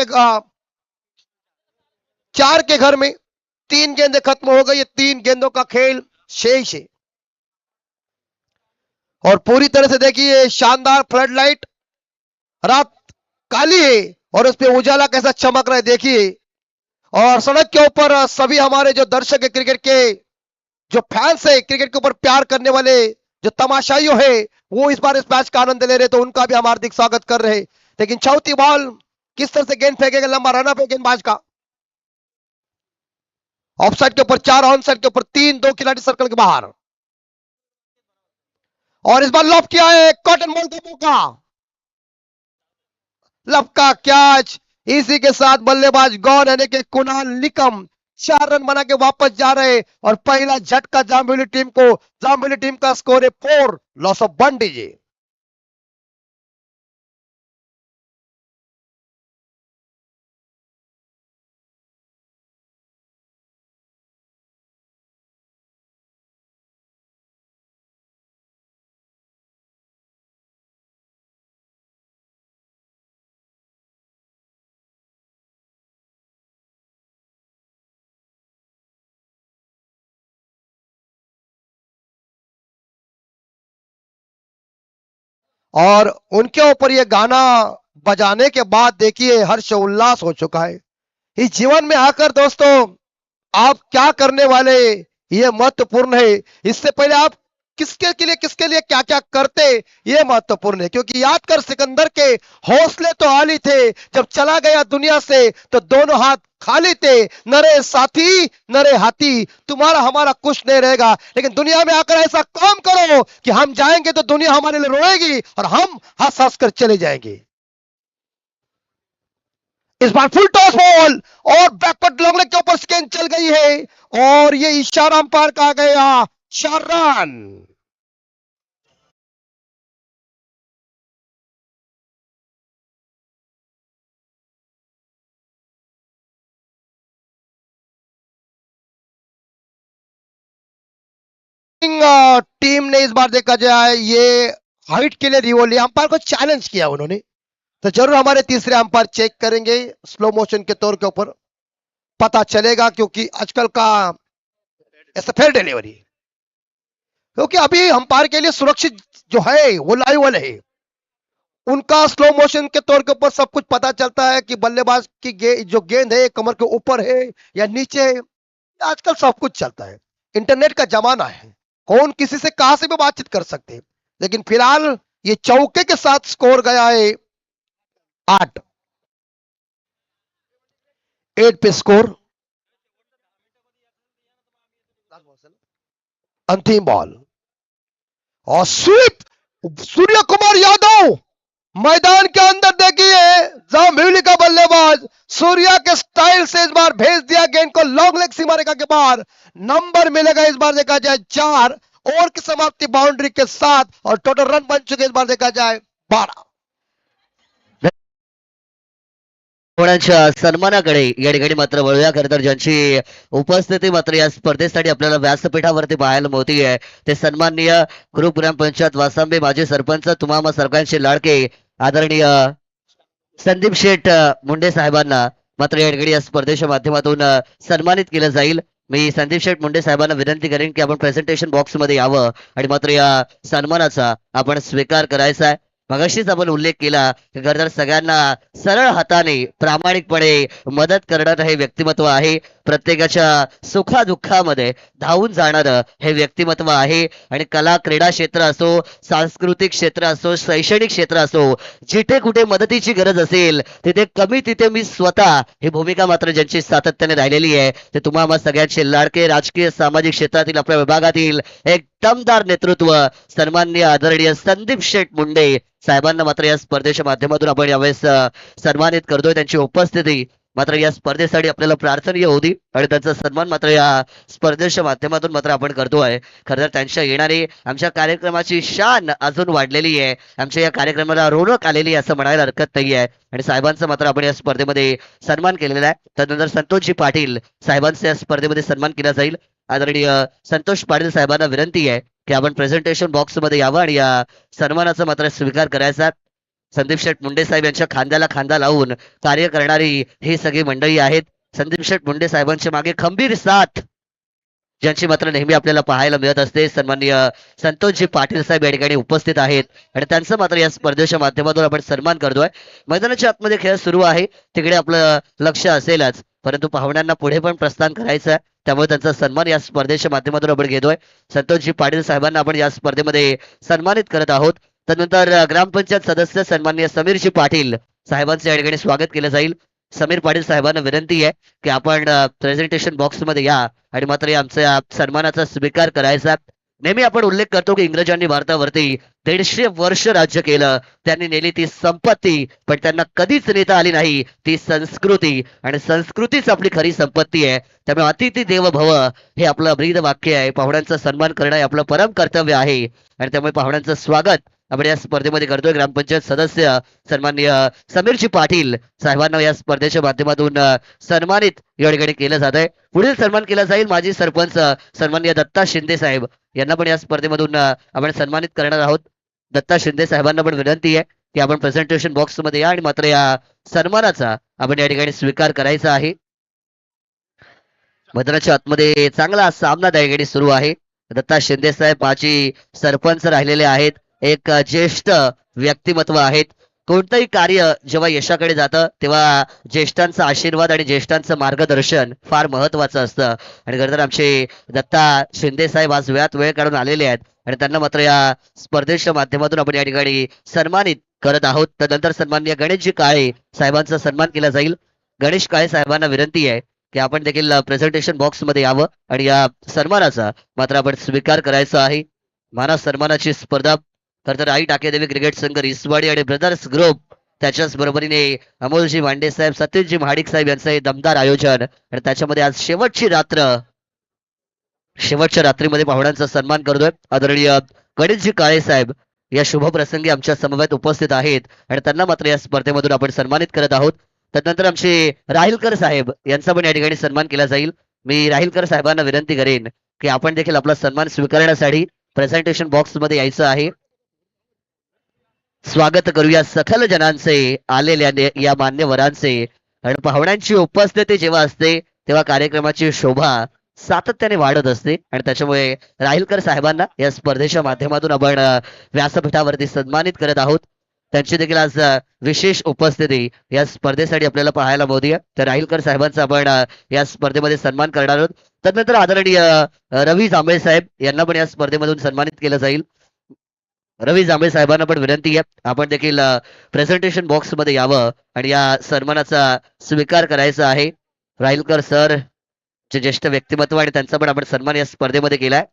के घर में। 3 गेंदें खत्म हो गई, 3 गेंदों का खेल शेष है। और पूरी तरह से देखिए शानदार फ्लड लाइट, रात काली है और उस पर उजाला कैसा चमक रहा है देखिए। और सड़क के ऊपर सभी हमारे जो दर्शक है, क्रिकेट के जो फैंस है, क्रिकेट के ऊपर प्यार करने वाले जो तमाशाइयों है, वो इस बार इस मैच का आनंद ले रहे, तो उनका भी हम हार्दिक स्वागत कर रहे। लेकिन चौथी बॉल, किस तरह से गेंद फेंकेगा, लंबा रनअप है गेंदबाज का। ऑफ साइड के ऊपर 4, ऑन साइड के ऊपर 3, 2 खिलाड़ी सर्कल के बाहर, और इस बार लॉब किया है। कॉटन बॉल का मौका, लब का कैच। इसी के साथ बल्लेबाज गौन यानी कि कुणाल निकम 4 रन बना के वापस जा रहे, और पहला झटका जाम्बिवली टीम को। जाम्बिवली टीम का स्कोर है 4, लॉस ऑफ 1 डीजे। और उनके ऊपर ये गाना बजाने के बाद देखिए हर्ष उल्लास हो चुका है। इस जीवन में आकर दोस्तों आप क्या करने वाले, ये महत्वपूर्ण है। इससे पहले आप किसके लिए क्या क्या करते, ये महत्वपूर्ण है। क्योंकि याद कर, सिकंदर के हौसले तो आली थे, जब चला गया दुनिया से तो दोनों हाथ खाली थे। नरे साथी नरे हाथी, तुम्हारा हमारा कुछ नहीं रहेगा, लेकिन दुनिया में आकर ऐसा काम करो कि हम जाएंगे तो दुनिया हमारे लिए रोएगी और हम हंस हंस कर चले जाएंगे। इस बार फुल टॉस बॉल और बैकवर्ड लॉन्ग लेग के ऊपर स्केन चल गई है और ये इशारा अंपायर का गया 4 रन। टीम ने इस बार देखा जाए ये हाइट के लिए रिवोली अंपायर को चैलेंज किया उन्होंने, तो जरूर हमारे तीसरे अंपायर चेक करेंगे स्लो मोशन के तौर के ऊपर, पता चलेगा क्योंकि आजकल का ऐसा फेयर डिलीवरी, क्योंकि अभी अंपायर के लिए सुरक्षित जो है वो लाइव वाले है, उनका स्लो मोशन के तौर के ऊपर सब कुछ पता चलता है कि बल्लेबाज की जो गेंद है कमर के ऊपर है या नीचे है, आजकल सब कुछ चलता है, इंटरनेट का जमाना है, कौन किसी से कहां से भी बातचीत कर सकते हैं। लेकिन फिलहाल ये चौके के साथ स्कोर गया है 8 पे स्कोर। अंतिम बॉल और स्वीप, सूर्य कुमार यादव मैदान के अंदर देखिए जाम्बिवली का बल्लेबाज सूर्या के स्टाइल से इस बार भेज दिया गेंद को लॉन्ग लेग सीमा रेखा के बाहर, नंबर मिलेगा इस बार देखा जाए 4, ओवर की समाप्ति बाउंड्री के साथ और टोटल रन बन चुके इस बार देखा जाए 12। कोणाच्या सन्मानाकडे या ठिकाणी मात्र वळूया. खरं तर ज्यांची उपस्थिती मात्र या स्पर्धेसाठी आपल्याला व्यासपीठावरती पाहायला मिळतीये ते सन्माननीय ग्रुप ग्रामपंचायत वासांबे माजी सरपंच तुम्हामा सरकारचे लाडके आदरणीय संदीप शेठ मुंडे साहेबांना मात्र या ठिकाणी या स्पर्धेच्या माध्यमातून सन्मानित केलं जाईल. मी संदीप शेठ मुंडे साहेबांना विनंती करेन की आपण प्रेझेंटेशन बॉक्स मध्ये यावं आणि मात्र या सन्मानाचा आपण स्वीकार करायचा आहे. मगाशीच आपण उल्लेख केला की खरं तर सगळ्यांना सरळ हाताने प्रामाणिकपणे मदत करणारं हे व्यक्तिमत्व आहे. प्रत्येकाच्या सुखादुःखामध्ये धावून जाणारं हे व्यक्तिमत्व आहे आणि कला क्रीडा क्षेत्र असो, सांस्कृतिक क्षेत्र असो, शैक्षणिक क्षेत्र असो, जिथे कुठे मदतीची गरज असेल तिथे कमी तिथे मी स्वतः ही भूमिका मात्र ज्यांची सातत्याने राहिलेली आहे ते तुम्हाला सगळ्यांचे लाडके राजकीय सामाजिक क्षेत्रातील आपल्या विभागातील एक दमदार नेतृत्व सन्माननीय आदरणीय संदीप शेठ मुंडे साहेबांना मात्र या स्पर्धेच्या माध्यमातून आपण यावेळेस सन्मानित करतोय. त्यांची उपस्थिती मात्र या स्पर्धेसाठी आपल्याला प्रार्थनीय होती आणि त्यांचा सन्मान मात्र या स्पर्धेच्या माध्यमातून मात्र आपण करतोय. खरं तर त्यांच्या येणारे आमच्या कार्यक्रमाची शान अजून वाढलेली आहे, आमच्या या कार्यक्रमाला रोनक आलेली आहे असं म्हणायला हरकत नाहीये आणि साहेबांचा मात्र आपण या स्पर्धेमध्ये सन्मान केलेला आहे. त्यानंतर संतोषजी पाटील साहेबांचा या स्पर्धेमध्ये सन्मान केला जाईल. आदरणीय संतोष पाटील साहेबांना विनंती आहे की आपण प्रेझेंटेशन बॉक्स मध्ये यावं आणि या सन्मानाचा मात्र स्वीकार करायचा. संदीप शेठ मुंडे साहेब यांच्या खांद्याला खांदा लावून कार्य करणारी ही सगळी मंडळी आहेत. संदीप शेठ मुंडे साहेबांच्या मागे खंबीर साथ ज्यांची मात्र नेहमी आपल्याला पाहायला मिळत असते सन्माननीय संतोषजी पाटील साहेब या ठिकाणी उपस्थित आहेत आणि त्यांचं मात्र या स्पर्धेच्या माध्यमातून आपण सन्मान करतोय. मैदानाच्या आतमध्ये खेळ सुरू आहे तिकडे आपलं लक्ष असेलच, परंतु पाहुण्यांना पुढे पण प्रस्थान करायचं आहे, त्यामुळे त्यांचा सन्मान या स्पर्धेच्या माध्यमातून आपण घेतोय. संतोषजी पाटील साहेबांना आपण या स्पर्धेमध्ये सन्मानित करत आहोत. त्यानंतर ग्रामपंचायत सदस्य सन्माननीय समीरजी पाटील साहेबांचं या ठिकाणी स्वागत केलं जाईल. समीर पाटील साहेबांना विनंती आहे की आपण प्रेझेंटेशन बॉक्स मध्ये या आणि मात्र या आमच्या सन्मानाचा स्वीकार करायचा. नेहमी आपण उल्लेख करतो की इंग्रजांनी भारतावरती 150 वर्ष राज्य केलं, त्यांनी नेली ती संपत्ती पण त्यांना कधीच नेता आली नाही ती संस्कृती, आणि संस्कृतीच आपली खरी संपत्ती आहे. त्यामुळे अतिथी देव भव हे आपलं ब्रीद वाक्य आहे. पाहुण्यांचा सन्मान करणं हे आपलं परम कर्तव्य आहे आणि त्यामुळे पाहुण्यांचं स्वागत आपण या स्पर्धेमध्ये करतोय. ग्रामपंचायत सदस्य सन्माननीय समीरजी पाटील साहेबांना या स्पर्धेच्या माध्यमातून सन्मानित या ठिकाणी केलं जात आहे. पुढील सन्मान केला जाईल माजी सरपंच सन्माननीय दत्ता शिंदे साहेब यांना पण या स्पर्धेमधून आपण सन्मानित करणार आहोत. दत्ता शिंदे साहेबांना पण विनंती आहे की आपण प्रेझेंटेशन बॉक्स मध्ये या आणि मात्र या सन्मानाचा आपण या ठिकाणी स्वीकार करायचा आहे. मैदानाच्या आतमध्ये चांगला सामना त्या ठिकाणी सुरू आहे. दत्ता शिंदे साहेब माजी सरपंच राहिलेले आहेत, एक ज्येष्ठ व्यक्तिमत्व आहेत. कोणतंही कार्य जेव्हा यशाकडे जातं तेव्हा ज्येष्ठांचा आशीर्वाद आणि ज्येष्ठांचं मार्गदर्शन फार महत्वाचं असतं आणि खरं तर आमचे दत्ता शिंदे साहेब आज वेळात वेळ काढून आलेले आहेत आणि त्यांना मात्र या स्पर्धेच्या माध्यमातून आपण या ठिकाणी सन्मानित करत आहोत. त्यानंतर सन्माननीय गणेशजी काळे साहेबांचा सन्मान केला जाईल. गणेश काळे साहेबांना विनंती आहे की आपण देखील प्रेझेंटेशन बॉक्स मध्ये यावं आणि या सन्मानाचा मात्र आपण स्वीकार करायचा आहे. मानस सन्मानाची स्पर्धा खरं तर आई टाकेदेवी क्रिकेट संघ रिसवाडी आणि ब्रदर्स ग्रुप त्याच्याच बरोबरीने अमोलजी मांडे साहेब, सतीशजी महाडिक साहेब यांचं हे दमदार आयोजन आणि त्याच्यामध्ये आज शेवटच्या रात्रीमध्ये पाहुण्यांचा सन्मान करतोय. आदरणीय गणेशजी काळे साहेब या शुभ प्रसंगी आमच्या समवेत उपस्थित आहेत आणि त्यांना मात्र या स्पर्धेमधून आपण सन्मानित करत आहोत. त्यानंतर आमचे राहिलकर साहेब यांचा पण या ठिकाणी सन्मान केला जाईल. मी राहिलकर साहेबांना विनंती करेन की आपण देखील आपला सन्मान स्वीकारण्यासाठी प्रेझेंटेशन बॉक्स मध्ये यायचं आहे. स्वागत करूया सखल जनांचे, आलेल्या या मान्यवरांचे. आणि पाहुण्यांची उपस्थिती जेव्हा असते तेव्हा कार्यक्रमाची शोभा सातत्याने वाढत असते आणि त्याच्यामुळे राहिलकर साहेबांना या स्पर्धेच्या माध्यमातून आपण व्यासपीठावरती सन्मानित करत आहोत. त्यांची देखील आज विशेष उपस्थिती या स्पर्धेसाठी आपल्याला पाहायला मिळते. तर राहिलकर साहेबांचा आपण या स्पर्धेमध्ये सन्मान करणार आहोत. त्यानंतर आदरणीय रवी जांभळे साहेब यांना पण या स्पर्धेमधून सन्मानित केलं जाईल. रवी जांभळे साहेबांना पण विनंती आहे आपण देखील प्रेझेंटेशन बॉक्स मध्ये यावं आणि या सन्मानाचा स्वीकार करायचा आहे. राहिलकर सर जे ज्येष्ठ व्यक्तिमत्व आणि त्यांचा पण आपण सन्मान या स्पर्धेमध्ये केलाय.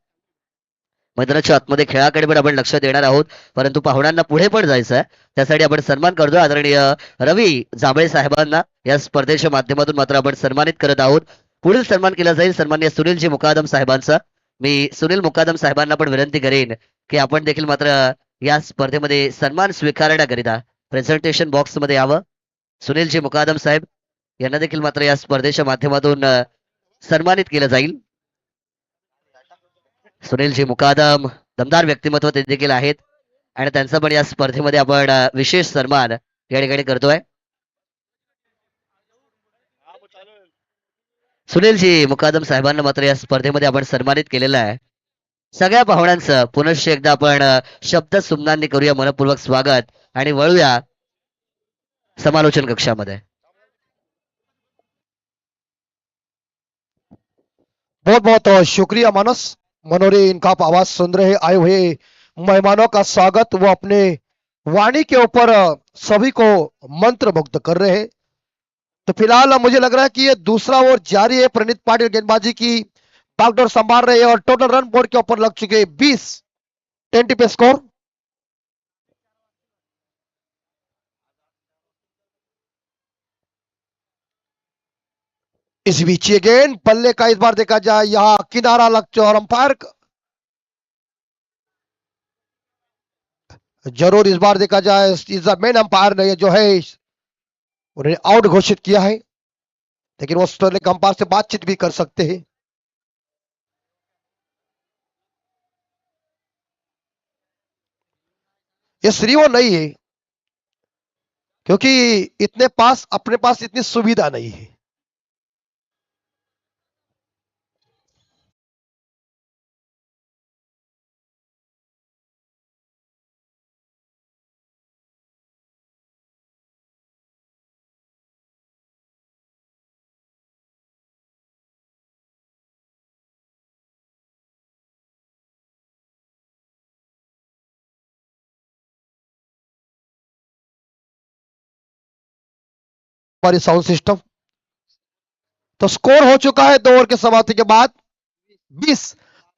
मैदानाच्या आतमध्ये खेळाकडे पण आपण लक्ष देणार आहोत, परंतु पाहुण्यांना पुढे पण जायचं आहे, त्यासाठी आपण सन्मान करतो. आदरणीय रवी जांभळे साहेबांना या स्पर्धेच्या माध्यमातून मात्र आपण सन्मानित करत आहोत. पुढील सन्मान केला जाईल सन्माननीय सुनीलजी मुकादम साहेबांचा. मी सुनील मुकादम साहेबांना पण विनंती करेन की आपण देखील मात्र या स्पर्धेमध्ये सन्मान स्वीकारण्याकरिता प्रेझेंटेशन बॉक्स मध्ये यावं. सुनीलजी मुकादम साहेब यांना देखील मात्र या स्पर्धेच्या माध्यमातून सन्मानित केलं जाईल. सुनीलजी मुकादम दमदार व्यक्तिमत्व ते देखील आहेत आणि त्यांचा पण या स्पर्धेमध्ये आपण विशेष सन्मान या ठिकाणी करतोय. सुनीलजी मुकादम साहेबांना मात्र या स्पर्धेमध्ये आपण सन्मानित केलेलं आहे. सगळ्या पाहुण्यांचं पुनश्च एकदा आपण शब्द सुमनांनी करूया मनपूर्वक स्वागत आणि वळूया समालोचन कक्षामध्ये. बहुत बहुत शुक्रिया मानस मनोरे, इनका आप आवाज सुन रहे आए हुए मेहमानों का स्वागत वो अपने वाणी के ऊपर सभी को मंत्र मुग्ध कर रहे हैं. तो फिलहाल मुझे लग रहा है कि ये दूसरा ओवर जारी है. प्रणीत पाटिल गेंदबाजी की बागडोर संभाल रहे हैं और टोटल रन बोर्ड के ऊपर लग चुके 20 10 पे स्कोर. इस बीच गेंद पल्ले का इस बार देखा जाए यहां किनारा लग चुका और अंपायर जरूर इस बार देखा जाए इस मेन अंपायर ने जो है उन्हें आउट घोषित किया है, लेकिन वो स्टर्लिंग अंपायर से बातचीत भी कर सकते हैं. ये श्रीओ नहीं है क्योंकि इतने पास अपने पास इतनी सुविधा नहीं है. हमारी साउंड सिस्टम तो स्कोर हो चुका है 2 ओवर के समाप्ति के बाद 20.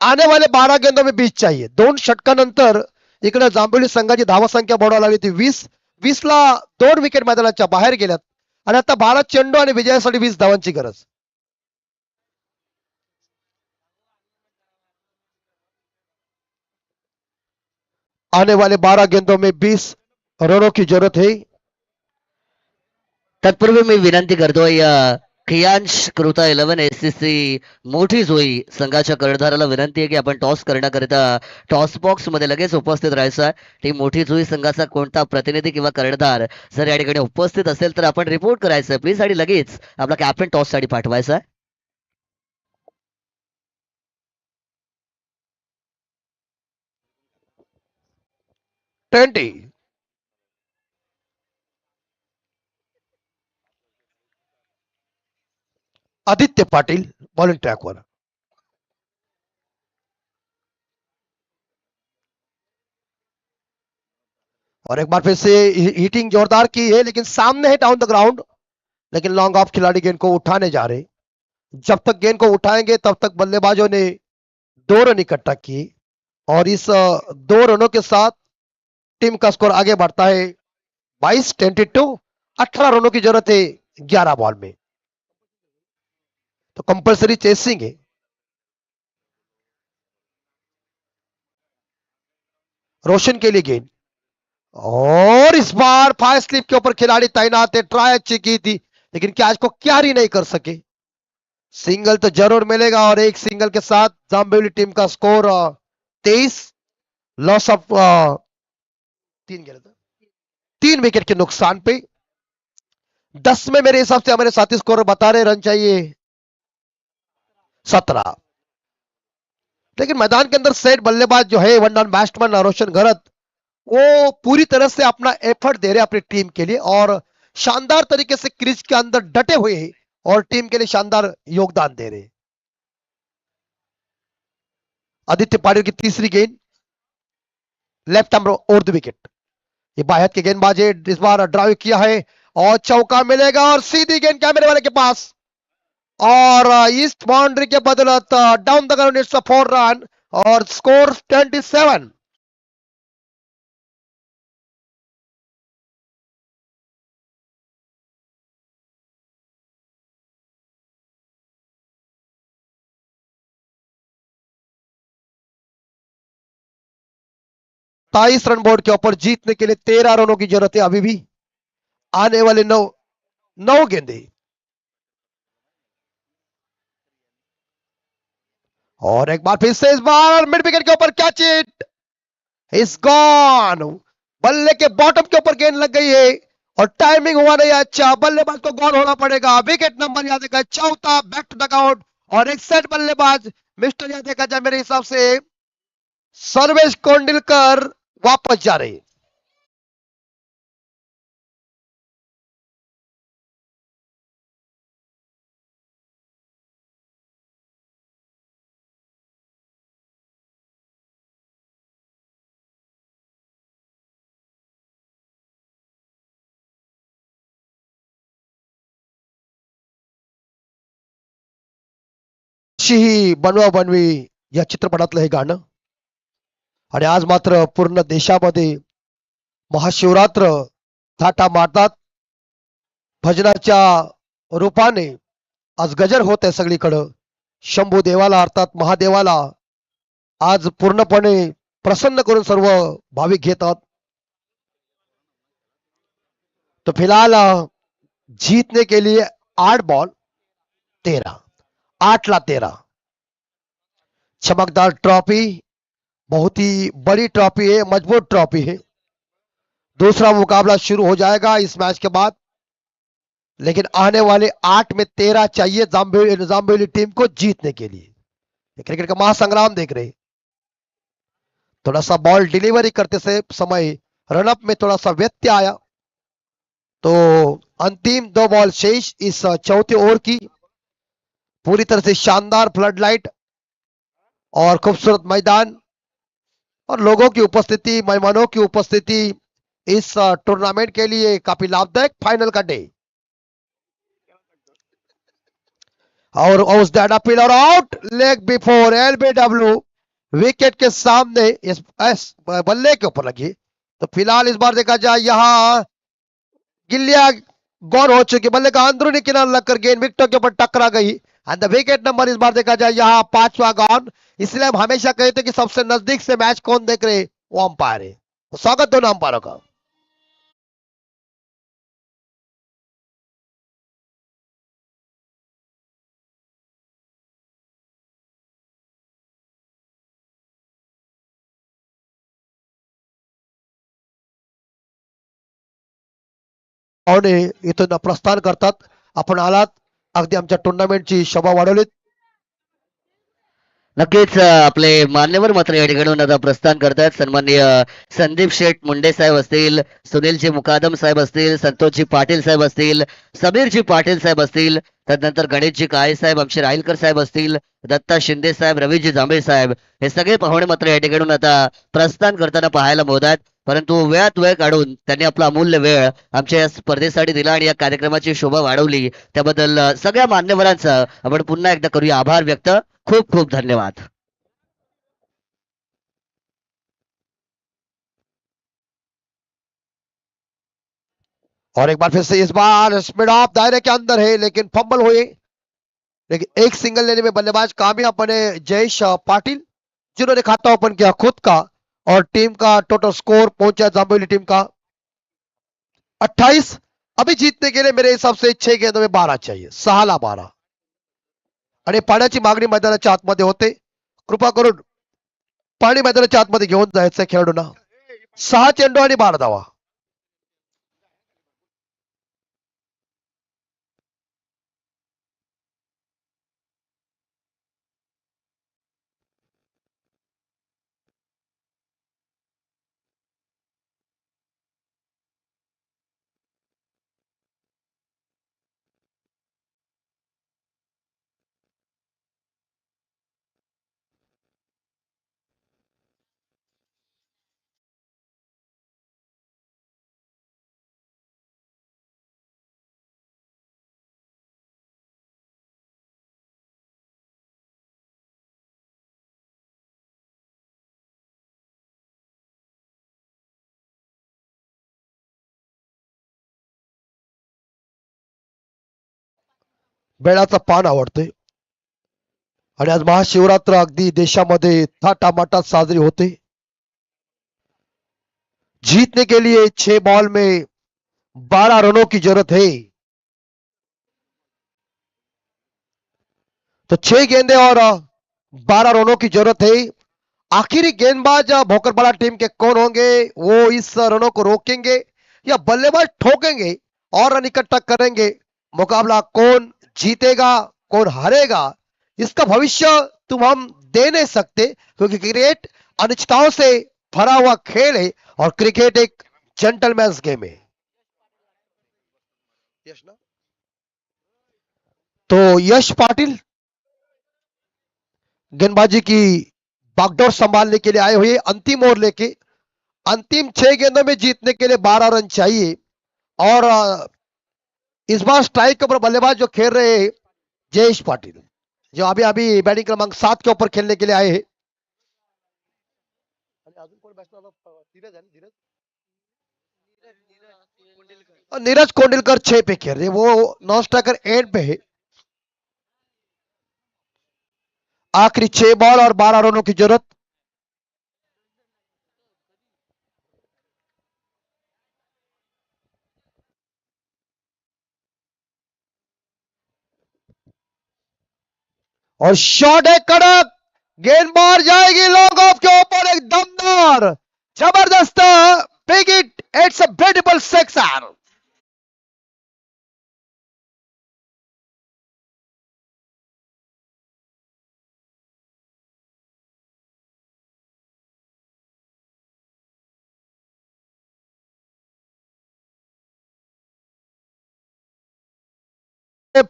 आने वाले 12 गेंदों में 20 चाहिए. 2 षटकानंतर इकडे जांभोली संघाची धावसंख्या बोडायला लागली ती 20 ला 2 विकेट मैदानाच्या बाहेर गेल्यात आणि आता 12 चेंडू आणि विजयासाठी 20 धावांची गरज. आने वाले 12 गेंदों में 20 रनों की जरूरत है. तत्पूर्वी मी विनंती करतोय खियांश कृता 11 SCC मोठी जोई संघाच्या कर्णधाराला विनंती आहे की आपण टॉस करण्याकरिता टॉस बॉक्स मध्ये लगेच उपस्थित राहायचं आहे. टीम मोठी जोई संघाचा कोणता प्रतिनिधी किंवा कर्णधार जर या ठिकाणी उपस्थित असेल तर आपण रिपोर्ट करायचं आहे प्लीज आणि लगेच आपला कॅप्टन टॉस साठी पाठवायचा आहे. आदित्य पाटिल बॉलिंग ट्रैक वर. और एक बार फिर से हिटिंग जोरदार की है लेकिन सामने है डाउन द ग्राउंड, लेकिन लॉन्ग ऑफ खिलाड़ी गेंद को उठाने जा रहे. जब तक गेंद को उठाएंगे तब तक बल्लेबाजों ने 2 रन इकट्ठा किए और इस 2 रनों के साथ टीम का स्कोर आगे बढ़ता है 22-22, 18 रनों की जरूरत है 11 बॉल में, तो कंपलसरी चेसिंग है। रोशन के लिए गेंद, और इस बार फायर स्लिप के ऊपर खिलाड़ी तैनात है। ट्राई अच्छी की थी लेकिन कैच को कैरी नहीं कर सके। सिंगल तो जरूर मिलेगा और एक सिंगल के साथ जाम्बेवली टीम का स्कोर 23, लॉस ऑफ 3 विकेट के नुकसान पे। 10 में मेरे हिसाब से हमारे साथी स्कोर बता रहे रन चाहिए 17, लेकिन मैदान के अंदर सेट बल्लेबाज जो है वन डाउन बैट्समैन रोशन घरत, वो पूरी तरह से अपना एफर्ट दे रहे हैं अपनी टीम के लिए और शानदार तरीके से क्रीज के अंदर डटे हुए हैं और टीम के लिए शानदार योगदान दे रहे हैं। आदित्य पाटिल की तीसरी गेंद, left arm over the wicket. ये बाहर के गेंदबाज है, इस बार ड्राइव किया है और चौका मिलेगा और सीधी गेंद कैमरे वाले के पास और ईस्ट बाउंड्री के बदौलत down the ground it's a 4 run और स्कोर 27। तेईस रन बोर्ड के ऊपर जीतने के लिए 13 रनों की जरूरत है अभी भी। आने वाले 9 गेंदे और एक बार फिर से इस बार मिड विकेट के ऊपर कैच इट इज गॉन। बल्ले के बॉटम के ऊपर गेंद लग गई है और टाइमिंग हुआ नहीं अच्छा, बल्लेबाज को गॉन होना पड़ेगा। विकेट नंबर याद रखा चौथा, बैक टू डगआउट और एक सेट बल्लेबाज मिस्टर याद देखा जाए मेरे हिसाब से सर्वेश कोंडिलकर वापस जा रहे। ही बनवा बनवी या चित्रपटातलं हे गाणं आणि आज मात्र पूर्ण देशामध्ये महाशिवरात्र थाटा मारतात भजनाच्या रूपाने आज गजर होत आहे सगळीकडं। शंभू देवाला अर्थात महादेवाला आज पूर्णपणे प्रसन्न करून सर्व भाविक घेतात। तो फिलहाल जीतने के लिए 8 बॉल 13, 8 ला 13, चमकदार ट्रॉफी, बहुत ही बड़ी ट्रॉफी है, मजबूत ट्रॉफी है। दूसरा मुकाबला शुरू हो जाएगा इस मैच के बाद, लेकिन आने वाले 8 में 13 चाहिए जाम्बेवली टीम को जीतने के लिए। क्रिकेट का महासंग्राम देख रहे, थोड़ा सा बॉल डिलीवरी करते से समय रनअप में थोड़ा सा व्यत्यय आया, तो अंतिम 2 बॉल शेष इस चौथे ओवर की। पूरी तरह से शानदार फ्लड लाइट और खूबसूरत मैदान और लोगों की उपस्थिति, मेहमानों की उपस्थिति इस टूर्नामेंट के लिए काफी लाभदायक। फाइनल का डे और उस data pillar out, leg before LBW, wicket के सामने इस बल्ले के ऊपर लगी। तो फिलहाल इस बार देखा जाए यहां गिल्लिया गौर हो चुकी, बल्ले का अंदरूनी किनारा लगकर गेंद विकेट के ऊपर टकरा गई एंड द विकेट नंबर इस बार देखा जाए यहां 5वां गॉन। इसलिए हम हमेशा कहते कि सबसे नजदीक से मैच कौन देख रहे, वो अंपायर है। तो स्वागत दोनों अंपायरों का। पाहुणे इथून प्रस्थान करतात। आपण आलात, अगदी आमच्या टुर्नामेंटची शोभा वाढवलीत। नक्कीच आपले मान्यवर मात्र या ठिकाणून आता प्रस्थान करतात। सन्माननीय संदीप शेठ मुंडे साहेब असतील, सुनीलजी मुकादम साहेब असतील, संतोषजी पाटील साहेब असतील, समीरजी पाटील साहेब असतील, त्यानंतर गणेशजी काळे साहेब, आमचे राहीलकर साहेब असतील, दत्ता शिंदे साहेब, रवीजी जांभळे साहेब, हे सगळे पाहुणे मात्र या ठिकाणून आता प्रस्थान करताना पाहायला मिळतात। परंतु वेळात वेळ काढून त्यांनी आपला अमूल्य वेळ आमच्या या स्पर्धेसाठी दिला आणि या कार्यक्रमाची शोभा वाढवली, त्याबद्दल सगळ्या मान्यवरांचा आपण पुन्हा एकदा करूया आभार व्यक्त। खूप खूप धन्यवाद। और एक बार फिर से इस बार स्पीड ऑफ दायरे के अंदर है, लेकिन फंबल हुए। लेकिन एक सिंगल लेने में बल्लेबाज कामयाब बने जयेश पाटिल, जिन्होंने खाता ओपन किया खुद का, और टीम का टोटल स्कोर पहुंचा जांबोली टीम का 28। अभी जीतने के लिए मेरे हिसाब से 6 गेंदों में 12 चाहिए, 6-12। आणि पाण्याची मागणी मैदानाच्या आतमध्ये होते, कृपा करून पाणी मैदानाच्या आतमध्ये घेऊन जायचं खेळाडूंना। 6 चेंडू आणि 12 धावा। बेळाचं पान आवडते, आणि आज महाशिवरात्र अगदी देशामध्ये थाटामाटात साजरी होते। जीतने के लिए 6 बॉल में 12 रनों की जरूरत है। तो 6 गेंदे और 12 रनों की जरूरत है। आखिरी गेंदबाज भोकरबाड़ा टीम के कौन होंगे, वो इस रनों को रोकेंगे या बल्लेबाज ठोकेंगे और रन इकट्ठा करेंगे। मुकाबला कौन जीतेगा कौन हारेगा, इसका भविष्य तुम हम दे नहीं सकते, क्योंकि क्रिकेट अनिश्चितताओं से भरा हुआ खेल है और क्रिकेट एक जेंटलमैन्स गेम है। तो यश पाटिल गेंदबाजी की बागडोर संभालने के लिए आए हुए, अंतिम ओवर लेके। अंतिम 6 गेंदों में जीतने के लिए 12 रन चाहिए, और इस बार स्ट्राइक के ऊपर बल्लेबाज जो खेल रहे हैं जयेश पाटिल, जो अभी अभी बैटिंग क्रमांक 7 के ऊपर खेलने के लिए आए हैं। और नीरज कोंडिलकर 6 पे खेल रहे, वो नॉन स्ट्राइकर एंड पे है। आखिरी 6 बॉल और 12 रनों की जरूरत। और शॉट है कड़क, गेंद बाहर जाएगी लॉन्ग ऑफ के ऊपर, एक दमदार जबरदस्त big hit. It's a beautiful sixer.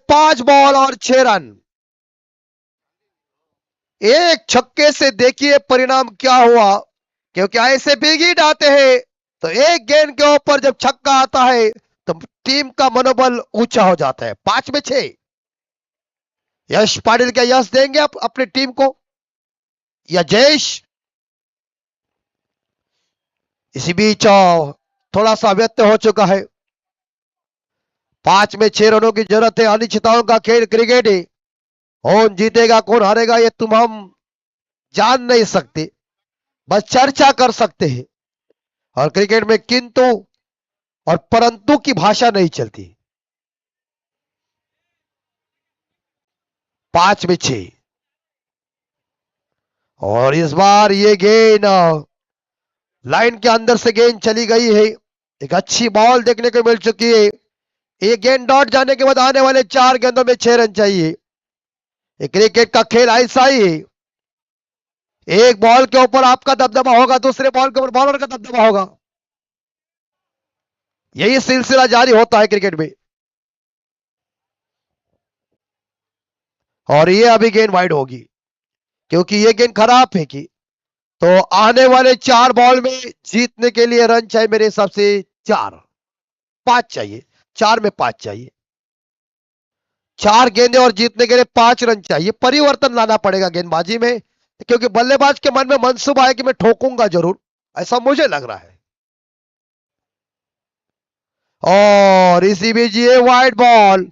पांच बॉल और 6 रन। एक छक्के से देखिए परिणाम क्या हुआ, क्योंकि ऐसे बिग हिट आते हैं तो एक गेंद के ऊपर जब छक्का आता है तो टीम का मनोबल ऊंचा हो जाता है। 5 में 6। यश पाटिल क्या यश देंगे अपनी टीम को, या जयेश? इसी बीच थोड़ा सा व्यस्त हो चुका है। 5 में 6 रनों की जरूरत है। अनिश्चितताओं का खेल क्रिकेट है, कौन जीतेगा कौन हारेगा ये तुम हम जान नहीं सकते, बस चर्चा कर सकते हैं। और क्रिकेट में किंतु और परंतु की भाषा नहीं चलती। 5 में 6, और इस बार ये गेंद लाइन के अंदर से गेंद चली गई है। एक अच्छी बॉल देखने को मिल चुकी है। एक गेंद डॉट जाने के बाद आने वाले 4 गेंदों में 6 रन चाहिए। क्रिकेट का खेल ऐसा ही है, एक बॉल के ऊपर आपका दबदबा होगा, दूसरे बॉल के ऊपर बॉलर का दबदबा होगा। यही सिलसिला जारी होता है क्रिकेट में। और ये अभी गेंद वाइड होगी, क्योंकि ये गेंद खराब फेंकी। तो आने वाले 4 बॉल में जीतने के लिए रन चाहिए मेरे हिसाब से 5 चाहिए। 4 में 5 चाहिए। 4 गेंदें और जीतने के लिए 5 रन चाहिए। परिवर्तन लाना पड़ेगा गेंदबाजी में, क्योंकि बल्लेबाज के मन में मंसूबा है कि मैं ठोकूंगा जरूर, ऐसा मुझे लग रहा है। और इसी बीच ये वाइड बॉल,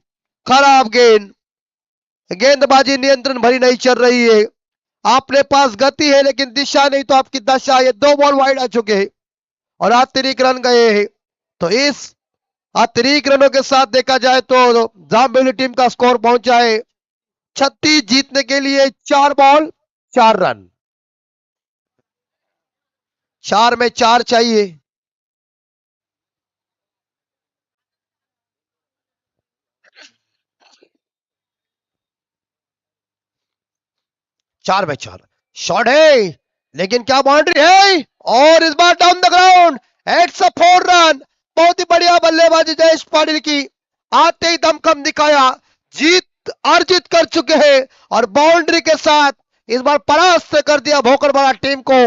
खराब गेंद, गेंदबाजी नियंत्रण भरी नहीं चल रही है। आपने पास गति है लेकिन दिशा नहीं, तो आपकी दशा। ये 2 बॉल वाइड आ चुके हैं और अतिरिक्त रन गए हैं। तो इस अतिरिक्त रनों के साथ देखा जाए तो जाम्बेली टीम का स्कोर पहुंचा है 36, जीतने के लिए 4 बॉल 4 रन। 4 में 4 चाहिए। चार में 4 शॉट है लेकिन क्या बाउंड्री है, और इस बार down the ground, it's a 4 run. बहुत ही बढ़िया बल्लेबाजी जयेश पाटिल की, आते ही दमखम दिखाया, जीत अर्जित कर चुके हैं और बाउंड्री के साथ इस बार परास्त कर दिया भोकरबाड़ा टीम को।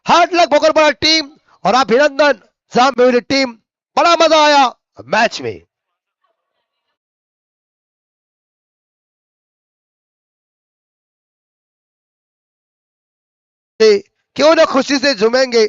हार्ड लक भोकरबाड़ा टीम और अभिनंदन जाम्बेली टीम। बड़ा मजा आया मैच में। क्यों ना खुशी से झूमेंगे।